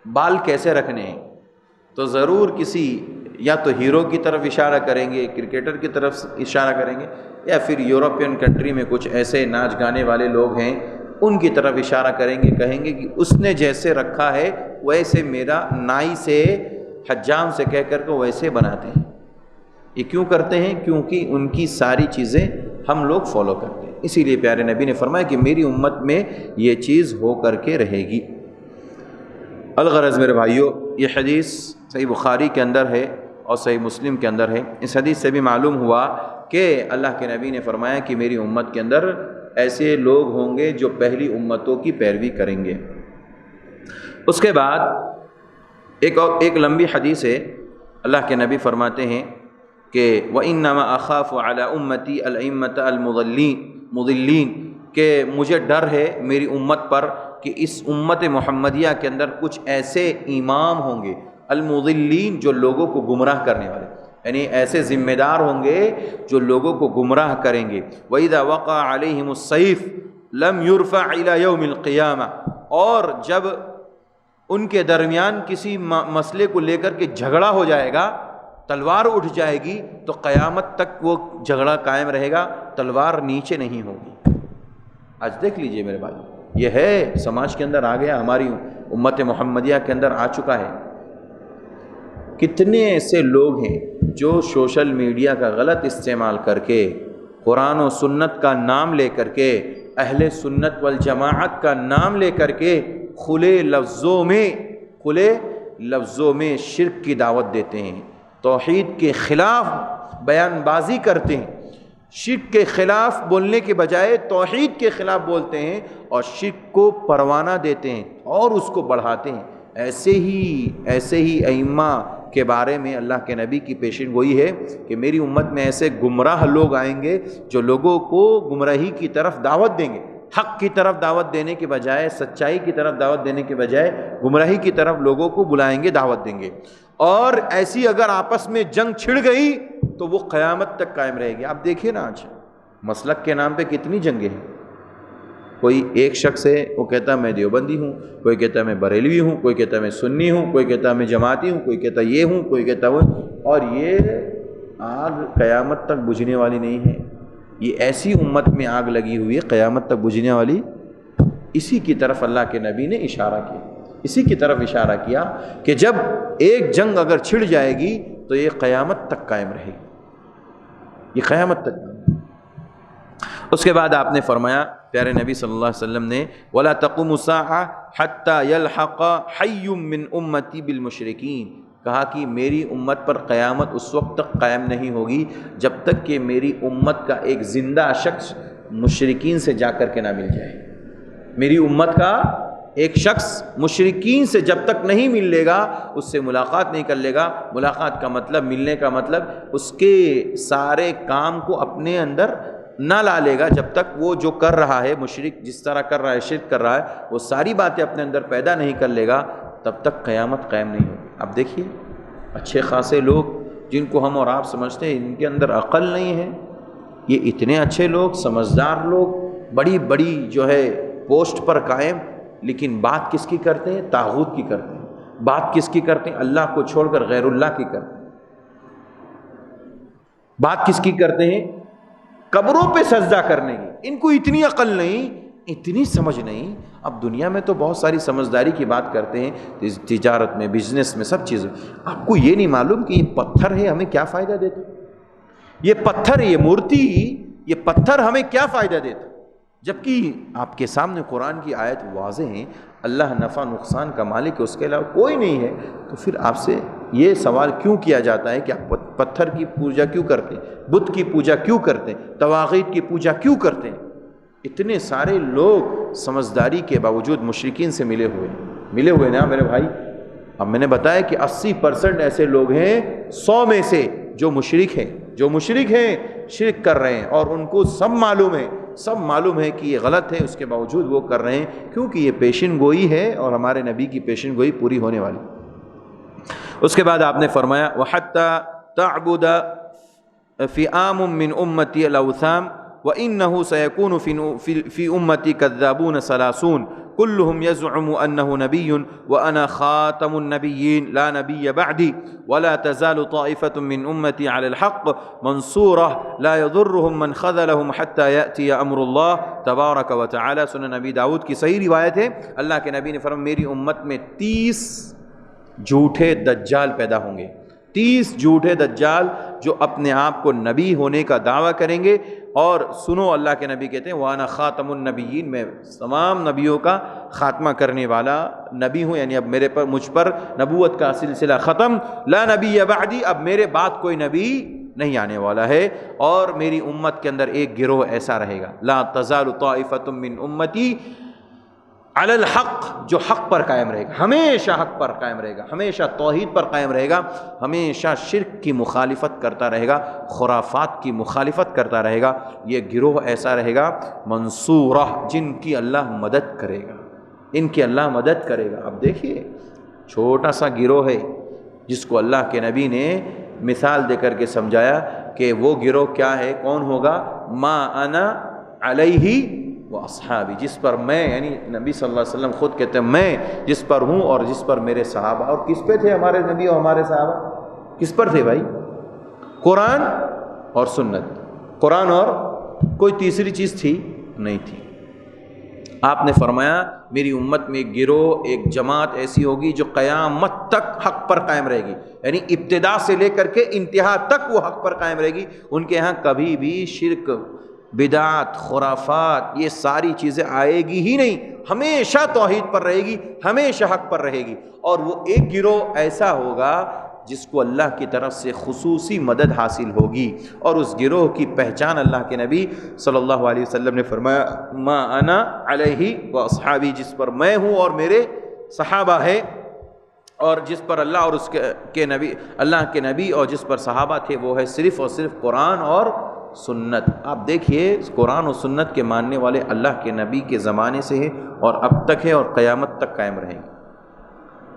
بال کیسے رکھنے ہیں تو ضرور کسی یا تو ہیرو کی طرف اشارہ کریں گے، کرکٹر کی طرف اشارہ کریں گے، یا پھر یورپین کنٹری میں کچھ ایسے ناچ گانے والے لوگ ہیں ان کی طرف اشارہ کریں گے، کہیں گے کہ اس نے جیسے رکھا ہے ویسے میرا نائی سے، حجام سے کہہ کر کے ویسے بناتے ہیں۔ یہ کیوں کرتے ہیں؟ کیونکہ ان کی ساری چیزیں ہم لوگ فالو کرتے ہیں۔ اسی لیے پیارے نبی نے فرمایا کہ میری امت میں یہ چیز ہو کر کے رہے گی۔ الغرض میرے بھائیوں، یہ حدیث صحیح بخاری کے اندر ہے اور صحیح مسلم کے اندر ہے۔ اس حدیث سے بھی معلوم ہوا کہ اللہ کے نبی نے فرمایا کہ میری امت کے اندر ایسے لوگ ہوں گے جو پہلی امتوں کی پیروی کریں گے۔ اس کے بعد ایک لمبی حدیث ہے، اللہ کے نبی فرماتے ہیں کہ وَإِنَّمَا أَخَافُ عَلَىٰ أُمَّتِي الْأَئِمَّةَ الْمُضِلِّينَ، کہ مجھے ڈر ہے میری امت پر کہ اس امت محمدیہ کے اندر کچھ ایسے امام ہوں گے، المضلین، جو لوگوں کو گمراہ کرنے والے، یعنی ایسے ذمہ دار ہوں گے جو لوگوں کو گمراہ کریں گے۔ وَإِذَا وَقَعَ عَلَيْهِمُ السَّيْفُ لَمْ يُرْفَعْ إِلَى يَوْمِ الْقِيَامَةِ، اور جب ان کے درمیان کسی مسئلے کو لے کر کے جھگڑا ہو جائے گا، تلوار اٹھ جائے گی، تو قیامت تک وہ جھگڑا قائم رہے گا، تلوار نیچے نہیں ہوگی۔ آج دیکھ لیجئے میرے بھائی، یہ ہے سماج کے اندر آ گیا، ہماری امت محمدیہ کے اندر آ چکا ہے۔ کتنے ایسے لوگ ہیں جو سوشل میڈیا کا غلط استعمال کر کے، قرآن و سنت کا نام لے کر کے، اہل سنت والجماعت کا نام لے کر کے کھلے لفظوں میں شرک کی دعوت دیتے ہیں، توحید کے خلاف بیان بازی کرتے ہیں، شرک کے خلاف بولنے کے بجائے توحید کے خلاف بولتے ہیں اور شرک کو پروانہ دیتے ہیں اور اس کو بڑھاتے ہیں۔ ایسے ہی ائمہ کے بارے میں اللہ کے نبی کی پیشین گوئی ہے کہ میری امت میں ایسے گمراہ لوگ آئیں گے جو لوگوں کو گمراہی کی طرف دعوت دیں گے، حق کی طرف دعوت دینے کے بجائے، سچائی کی طرف دعوت دینے کے بجائے گمراہی کی طرف لوگوں کو بلائیں گے، دعوت دیں گے۔ اور ایسی اگر آپس میں جنگ چھڑ گئی تو وہ قیامت تک قائم رہے گی۔ آپ دیکھیے نا، آج مسلک کے نام پہ کتنی جنگیں ہیں۔ کوئی ایک شخص ہے، وہ کہتا ہے میں دیوبندی ہوں، کوئی کہتا ہے میں بریلوی ہوں، کوئی کہتا ہے میں سنی ہوں، کوئی کہتا ہے میں جماعتی ہوں، کوئی کہتا ہے یہ ہوں، کوئی کہتا ہے وہ، اور یہ آگ قیامت تک بجھنے والی نہیں ہے۔ یہ ایسی امت میں آگ لگی ہوئی ہے قیامت تک بجھنے والی۔ اسی کی طرف اللہ کے نبی نے اشارہ کیا، اسی کی طرف اشارہ کیا کہ جب ایک جنگ اگر چھڑ جائے گی تو یہ قیامت تک قائم رہے گی، یہ قیامت تک۔ اس کے بعد آپ نے فرمایا، پیارے نبی صلی اللہ علیہ وسلم نے، وَلَا تَقُومُ السَّاعَةُ حَتَّى يَلْحَقَ حَيٌّ مِّنْ أُمَّتِي بِالْمُشْرِكِينَ، کہا کہ میری امت پر قیامت اس وقت تک قائم نہیں ہوگی جب تک کہ میری امت کا ایک زندہ شخص مشرکین سے جا کر کے نہ مل جائے۔ میری امت کا ایک شخص مشرکین سے جب تک نہیں مل لے گا، اس سے ملاقات نہیں کر لے گا۔ ملاقات کا مطلب، ملنے کا مطلب اس کے سارے کام کو اپنے اندر نہ لا لے گا، جب تک وہ جو کر رہا ہے، مشرک جس طرح کر رہا ہے، شرک کر رہا ہے، وہ ساری باتیں اپنے اندر پیدا نہیں کر لے گا، تب تک قیامت قائم نہیں ہوگی۔ اب دیکھیے اچھے خاصے لوگ جن کو ہم اور آپ سمجھتے ہیں ان کے اندر عقل نہیں ہے، یہ اتنے اچھے لوگ، سمجھدار لوگ، بڑی بڑی جو ہے پوسٹ پر قائم، لیکن بات کس کی کرتے ہیں؟ طاغوت کی کرتے ہیں۔ بات کس کی کرتے ہیں؟ اللہ کو چھوڑ کر غیر اللہ کی کرتے ہیں۔ بات کس کی کرتے ہیں؟ قبروں پہ سجدہ کرنے کی۔ ان کو اتنی عقل نہیں، اتنی سمجھ نہیں۔ اب دنیا میں تو بہت ساری سمجھداری کی بات کرتے ہیں، تجارت میں، بزنس میں، سب چیزوں۔ آپ کو یہ نہیں معلوم کہ یہ پتھر ہے ہمیں کیا فائدہ دیتا؟ یہ پتھر، یہ مورتی، یہ پتھر ہمیں کیا فائدہ دیتا؟ جبکہ آپ کے سامنے قرآن کی آیت واضح ہیں، اللہ نفع نقصان کا مالک ہے، اس کے علاوہ کوئی نہیں ہے۔ تو پھر آپ سے یہ سوال کیوں کیا جاتا ہے کہ آپ پتھر کی پوجا کیوں کرتے ہیں، بت کی پوجا کیوں کرتے ہیں، طواغیت کی پوجا کیوں کرتے ہیں؟ اتنے سارے لوگ سمجھداری کے باوجود مشرکین سے ملے ہوئے نا میرے بھائی۔ اب میں نے بتایا کہ 80% ایسے لوگ ہیں 100 میں سے جو مشرک ہیں، شرک کر رہے ہیں، اور ان کو سب معلوم ہے کہ یہ غلط ہے، اس کے باوجود وہ کر رہے ہیں، کیونکہ یہ پیشن گوئی ہے اور ہمارے نبی کی پیشن گوئی پوری ہونے والی۔ اس کے بعد آپ نے فرمایا وَحَتَّى تَعْبُدَ فِئَامٌ مِّنْ أُمَّتِي الْأَوْثَانَ وَإِنَّهُ سَيَكُونُ فِي أُمَّتِي كَذَّابُونَ ثَلَاثُونَ كُلُّهُمْ يَزْعُمُ أَنَّهُ نَبِيٌّ وَأَنَا خَاتَمُ النَّبِيِّينَ لَا نَبِيَّ بَعْدِي وَلَا تَزَالُ طَائِفَةٌ مِّنْ أُمَّتِي عَلَى الْحَقِّ مَنْصُورَةٌ لَا يَضُرُّهُمْ مَنْ خَذَلَهُمْ حَتَّى يَأْتِيَ أَمْرُ اللَّهِ تَبَارَكَ وَتَعَالَى۔ سنن نبی داؤد کی صحیح روایت ہے، اللہ کے نبی نے فرمایا میری امت میں 30 جھوٹے دجال پیدا ہوں گے، 30 جھوٹے دجال جو اپنے آپ کو نبی ہونے کا دعویٰ کریں گے۔ اور سنو، اللہ کے نبی کہتے ہیں وَأَنَا خَاتَمُ النَّبِيِّينَ، میں تمام نبیوں کا خاتمہ کرنے والا نبی ہوں، یعنی اب مجھ پر نبوت کا سلسلہ ختم، لا نبی بعدی، اب میرے بعد کوئی نبی نہیں آنے والا ہے۔ اور میری امت کے اندر ایک گروہ ایسا رہے گا، لا تزال طائفۃ من امتی علی الحق، جو حق پر قائم رہے گا، ہمیشہ حق پر قائم رہے گا، ہمیشہ توحید پر قائم رہے گا، ہمیشہ شرک کی مخالفت کرتا رہے گا، خرافات کی مخالفت کرتا رہے گا۔ یہ گروہ ایسا رہے گا منصورہ، جن کی اللہ مدد کرے گا، ان کی اللہ مدد کرے گا۔ اب دیکھیے چھوٹا سا گروہ ہے، جس کو اللہ کے نبی نے مثال دے کر کے سمجھایا کہ وہ گروہ کیا ہے، کون ہوگا، ما انا علیہ و اصحابی، جس پر میں، یعنی نبی صلی اللہ علیہ وسلم خود کہتے ہیں میں جس پر ہوں اور جس پر میرے صحابہ۔ اور کس پہ تھے ہمارے نبی اور ہمارے صحابہ؟ کس پر تھے بھائی؟ قرآن اور سنت، قرآن اور کوئی تیسری چیز تھی نہیں تھی۔ آپ نے فرمایا میری امت میں ایک گروہ، ایک جماعت ایسی ہوگی جو قیامت تک حق پر قائم رہے گی، یعنی ابتدا سے لے کر کے انتہا تک وہ حق پر قائم رہے گی۔ ان کے ہاں کبھی بھی شرک، بدعات، خرافات، یہ ساری چیزیں آئے گی ہی نہیں، ہمیشہ توحید پر رہے گی، ہمیشہ حق پر رہے گی۔ اور وہ ایک گروہ ایسا ہوگا جس کو اللہ کی طرف سے خصوصی مدد حاصل ہوگی، اور اس گروہ کی پہچان اللہ کے نبی صلی اللہ علیہ وسلم نے فرمایا ما انا علیہ و اصحابی، جس پر میں ہوں اور میرے صحابہ ہے، اور جس پر اللہ اور اس کے نبی، اللہ کے نبی اور جس پر صحابہ تھے وہ ہے صرف اور صرف قرآن اور سنت۔ آپ دیکھیے قرآن اور سنت کے ماننے والے اللہ کے نبی کے زمانے سے ہیں اور اب تک ہے اور قیامت تک قائم رہیں گے،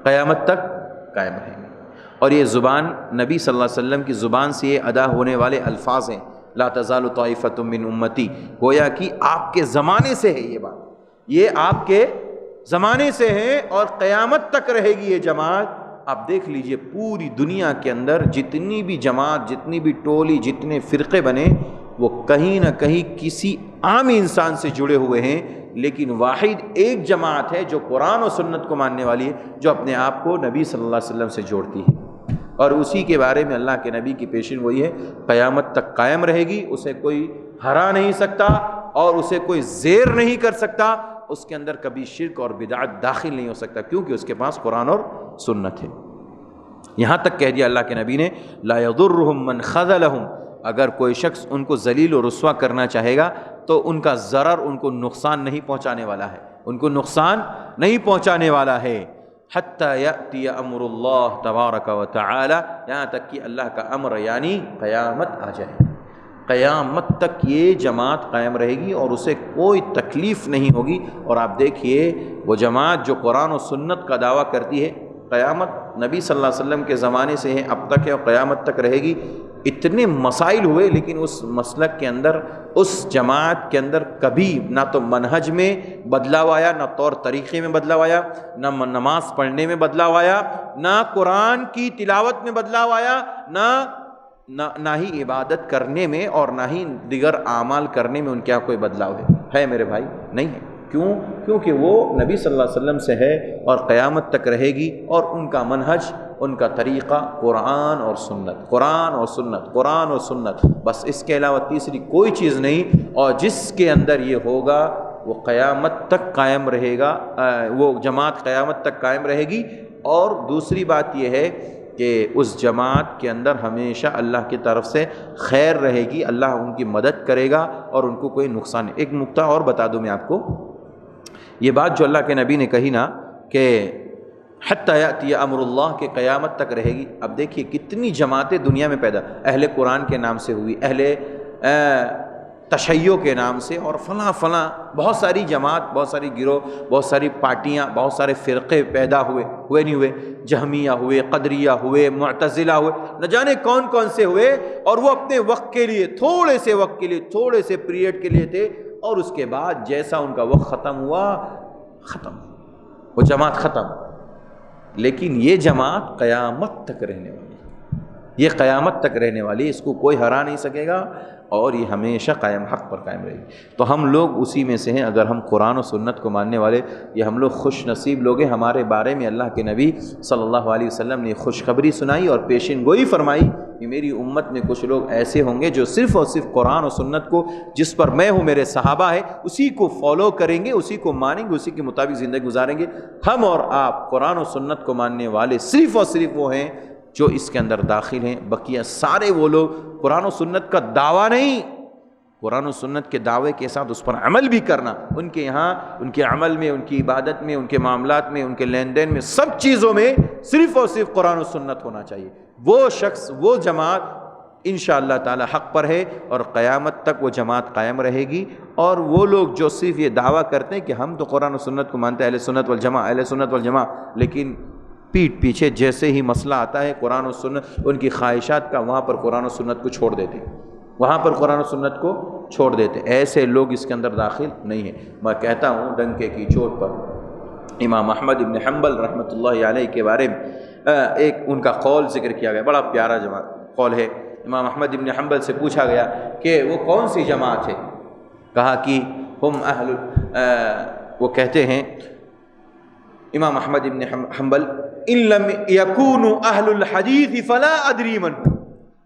قیامت تک قائم رہیں گے۔ اور یہ زبان نبی صلی اللہ علیہ وسلم کی زبان سے یہ ادا ہونے والے الفاظ ہیں، لا تزال طائفۃ من امتی، گویا کہ آپ کے زمانے سے ہے یہ بات، یہ آپ کے زمانے سے ہے اور قیامت تک رہے گی یہ جماعت۔ آپ دیکھ لیجئے پوری دنیا کے اندر جتنی بھی جماعت، جتنی بھی ٹولی، جتنے فرقے بنے، وہ کہیں نہ کہیں کسی عام انسان سے جڑے ہوئے ہیں، لیکن واحد ایک جماعت ہے جو قرآن و سنت کو ماننے والی ہے، جو اپنے آپ کو نبی صلی اللہ علیہ وسلم سے جوڑتی ہے، اور اسی کے بارے میں اللہ کے نبی کی پیشین گوئی ہے، قیامت تک قائم رہے گی، اسے کوئی ہرا نہیں سکتا اور اسے کوئی زیر نہیں کر سکتا، اس کے اندر کبھی شرک اور بدعت داخل نہیں ہو سکتا، کیونکہ اس کے پاس قرآن اور سنت ہے۔ یہاں تک کہہ دیا اللہ کے نبی نے لا یضرهم من خذلهم، اگر کوئی شخص ان کو ذلیل و رسوا کرنا چاہے گا تو ان کا ضرر ان کو نقصان نہیں پہنچانے والا ہے، ان کو نقصان نہیں پہنچانے والا ہے، حتی یأتی امر اللہ تبارک و تعالی، یہاں تک کہ اللہ کا امر یعنی قیامت آ جائے، قیامت تک یہ جماعت قائم رہے گی اور اسے کوئی تکلیف نہیں ہوگی۔ اور آپ دیکھیے وہ جماعت جو قرآن و سنت کا دعویٰ کرتی ہے، قیامت نبی صلی اللہ علیہ وسلم کے زمانے سے ہے، اب تک ہے اور قیامت تک رہے گی۔ اتنے مسائل ہوئے لیکن اس مسلک کے اندر، اس جماعت کے اندر کبھی نہ تو منہج میں بدلاؤ آیا، نہ طور طریقے میں بدلاؤ آیا، نہ نماز پڑھنے میں بدلاؤ آیا، نہ قرآن کی تلاوت میں بدلاؤ آیا، نہ ہی عبادت کرنے میں اور نہ ہی دیگر اعمال کرنے میں ان کے یہاں کوئی بدلاؤ ہے میرے بھائی؟ نہیں ہے۔ کیوں؟ کیونکہ وہ نبی صلی اللہ علیہ وسلم سے ہے اور قیامت تک رہے گی، اور ان کا منہج، ان کا طریقہ قرآن اور سنت، قرآن اور سنت، قرآن اور سنت، بس اس کے علاوہ تیسری کوئی چیز نہیں۔ اور جس کے اندر یہ ہوگا وہ قیامت تک قائم رہے گا، وہ جماعت قیامت تک قائم رہے گی۔ اور دوسری بات یہ ہے کہ اس جماعت کے اندر ہمیشہ اللہ کی طرف سے خیر رہے گی، اللہ ان کی مدد کرے گا اور ان کو کوئی نقصان نہیں۔ ایک نقطہ اور بتا دوں میں آپ کو، یہ بات جو اللہ کے نبی نے کہی نا کہ حتی یأتی امر اللہ، کہ قیامت تک رہے گی، اب دیکھیے کتنی جماعتیں دنیا میں پیدا، اہل قرآن کے نام سے ہوئی، اہل تشیع کے نام سے، اور فلاں فلاں بہت ساری جماعت، بہت ساری گروہ، بہت ساری پارٹیاں، بہت سارے فرقے پیدا ہوئے نہیں ہوئے، جہمیہ ہوئے، قدریہ ہوئے، معتزلہ ہوئے، نہ جانے کون کون سے ہوئے، اور وہ اپنے وقت کے لیے، تھوڑے سے وقت کے لیے، تھوڑے سے پیریڈ کے لیے تھے، اور اس کے بعد جیسا ان کا وقت ختم ہوا، ختم، وہ جماعت ختم۔ لیکن یہ جماعت قیامت تک رہنے والی ہے، یہ قیامت تک رہنے والی ہے، اس کو کوئی ہرا نہیں سکے گا، اور یہ ہمیشہ قائم، حق پر قائم رہے گی۔ تو ہم لوگ اسی میں سے ہیں، اگر ہم قرآن و سنت کو ماننے والے، یہ ہم لوگ خوش نصیب لوگ ہیں۔ ہمارے بارے میں اللہ کے نبی صلی اللہ علیہ وسلم نے خوشخبری سنائی اور پیشین گوئی فرمائی کہ میری امت میں کچھ لوگ ایسے ہوں گے جو صرف اور صرف قرآن و سنت کو، جس پر میں ہوں، میرے صحابہ ہے، اسی کو فالو کریں گے، اسی کو مانیں گے، اسی کے مطابق زندگی گزاریں گے۔ ہم اور آپ قرآن و سنت کو ماننے والے صرف اور صرف وہ ہیں جو اس کے اندر داخل ہیں، بقیہ سارے وہ لوگ قرآن و سنت کا دعویٰ نہیں، قرآن و سنت کے دعوے کے ساتھ اس پر عمل بھی کرنا، ان کے یہاں، ان کے عمل میں، ان کی عبادت میں، ان کے معاملات میں، ان کے لین دین میں، سب چیزوں میں صرف اور صرف قرآن و سنت ہونا چاہیے۔ وہ شخص، وہ جماعت انشاءاللہ تعالی حق پر ہے اور قیامت تک وہ جماعت قائم رہے گی۔ اور وہ لوگ جو صرف یہ دعویٰ کرتے ہیں کہ ہم تو قرآن و سنت کو مانتے ہیں، اہل سنت والجماعہ، اہل سنت والجماعہ، لیکن پیٹھ پیچھے جیسے ہی مسئلہ آتا ہے قرآن و سنت ان کی خواہشات کا، وہاں پر قرآن و سنت کو چھوڑ دیتے، وہاں پر قرآن و سنت کو چھوڑ دیتے۔ ایسے لوگ اس کے اندر داخل نہیں ہیں۔ میں کہتا ہوں ڈنکے کی چوٹ پر امام احمد ابن حنبل رحمۃ اللہ علیہ کے بارے میں ایک ان کا قول ذکر کیا گیا، بڑا پیارا قول ہے۔ امام احمد ابن حنبل سے پوچھا گیا کہ وہ کون سی جماعت ہے؟ کہا کہ ہم وہ کہتے ہیں امام احمد ابن حنبل ان لم یکونوا اہل الحدیث فلا ادری من ہوں،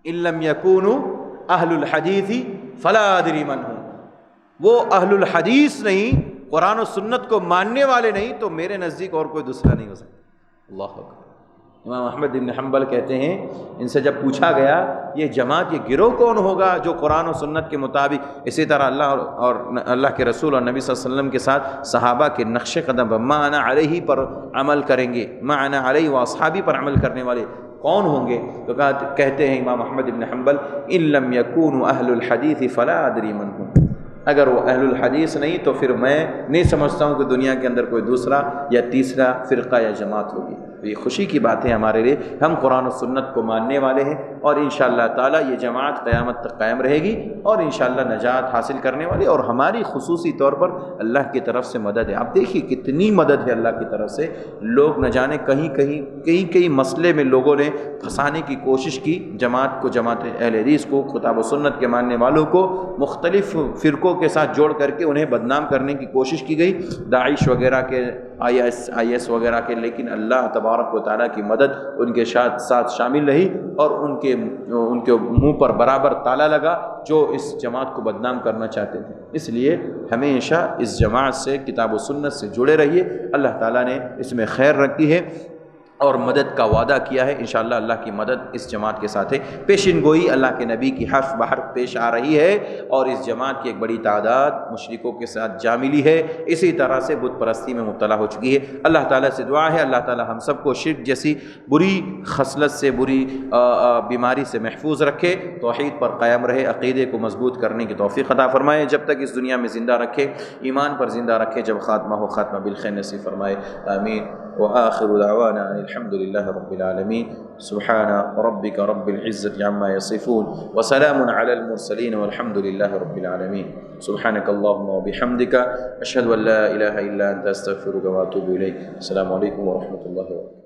ان لم یکونوا اہل الحدیث فلا ادری من ہوں، وہ اہل الحدیث نہیں، قرآن و سنت کو ماننے والے نہیں، تو میرے نزدیک اور کوئی دوسرا نہیں ہو سکتا۔ اللہ اکبر۔ امام احمد بن حنبل کہتے ہیں ان سے جب پوچھا گیا یہ جماعت، یہ گروہ کون ہوگا جو قرآن و سنت کے مطابق، اسی طرح اللہ کے رسول اور نبی صلی اللہ علیہ وسلم کے ساتھ صحابہ کے نقش قدم ما انا علیہ پر عمل کریں گے، ما انا علیہ و اصحابی پر عمل کرنے والے کون ہوں گے؟ تو کہتے ہیں امام احمد بن حنبل ان لم یکونوا اہل الحدیث فلا ادری من ہوں، اگر وہ اہل الحدیث نہیں تو پھر میں نہیں سمجھتا ہوں کہ دنیا کے اندر کوئی دوسرا یا تیسرا فرقہ یا جماعت ہوگی۔ یہ خوشی کی بات ہے ہمارے لیے، ہم قرآن و سنت کو ماننے والے ہیں، اور انشاءاللہ تعالی یہ جماعت قیامت تک قائم رہے گی، اور انشاءاللہ نجات حاصل کرنے والی، اور ہماری خصوصی طور پر اللہ کی طرف سے مدد ہے۔ آپ دیکھیے کتنی مدد ہے اللہ کی طرف سے، لوگ نہ جانے کئی مسئلے میں لوگوں نے پھنسانے کی کوشش کی جماعت کو، جماعت اہل حدیث کو، کتاب و سنت کے ماننے والوں کو مختلف فرقوں کے ساتھ جوڑ کر کے انہیں بدنام کرنے کی کوشش کی گئی، داعش وغیرہ کے، آئی ایس وغیرہ کے، لیکن اللہ تبارک و تعالیٰ کی مدد ان کے ساتھ شامل رہی، اور ان کے منہ پر برابر تالا لگا جو اس جماعت کو بدنام کرنا چاہتے تھے۔ اس لیے ہمیشہ اس جماعت سے، کتاب و سنت سے جڑے رہیے، اللہ تعالیٰ نے اس میں خیر رکھی ہے اور مدد کا وعدہ کیا ہے۔ انشاءاللہ اللہ کی مدد اس جماعت کے ساتھ ہے۔ پیشن گوئی اللہ کے نبی کی حرف بحرف پیش آ رہی ہے، اور اس جماعت کی ایک بڑی تعداد مشرکوں کے ساتھ جا ملی ہے، اسی طرح سے بت پرستی میں مبتلا ہو چکی ہے۔ اللہ تعالیٰ سے دعا ہے اللہ تعالیٰ ہم سب کو شرک جیسی بری خصلت سے، بری بیماری سے محفوظ رکھے، توحید پر قائم رہے، عقیدے کو مضبوط کرنے کی توفیق عطا فرمائے، جب تک اس دنیا میں زندہ رکھے ایمان پر زندہ رکھے، جب خاتمہ ہو خاتمہ بالخیر نصیب فرمائے، آمین۔ وآخر دعوانا ان الحمد للہ رب العالمین، سبحان ربک رب العزة عما یصفون، وسلام علی المرسلین، والحمد للہ رب العالمین۔ سبحانک اللہم وبحمدک، اشہد ان لا الہ الا انت، استغفرک واتوب الیک۔ السلام علیکم ورحمۃ اللہ وبرکاتہ۔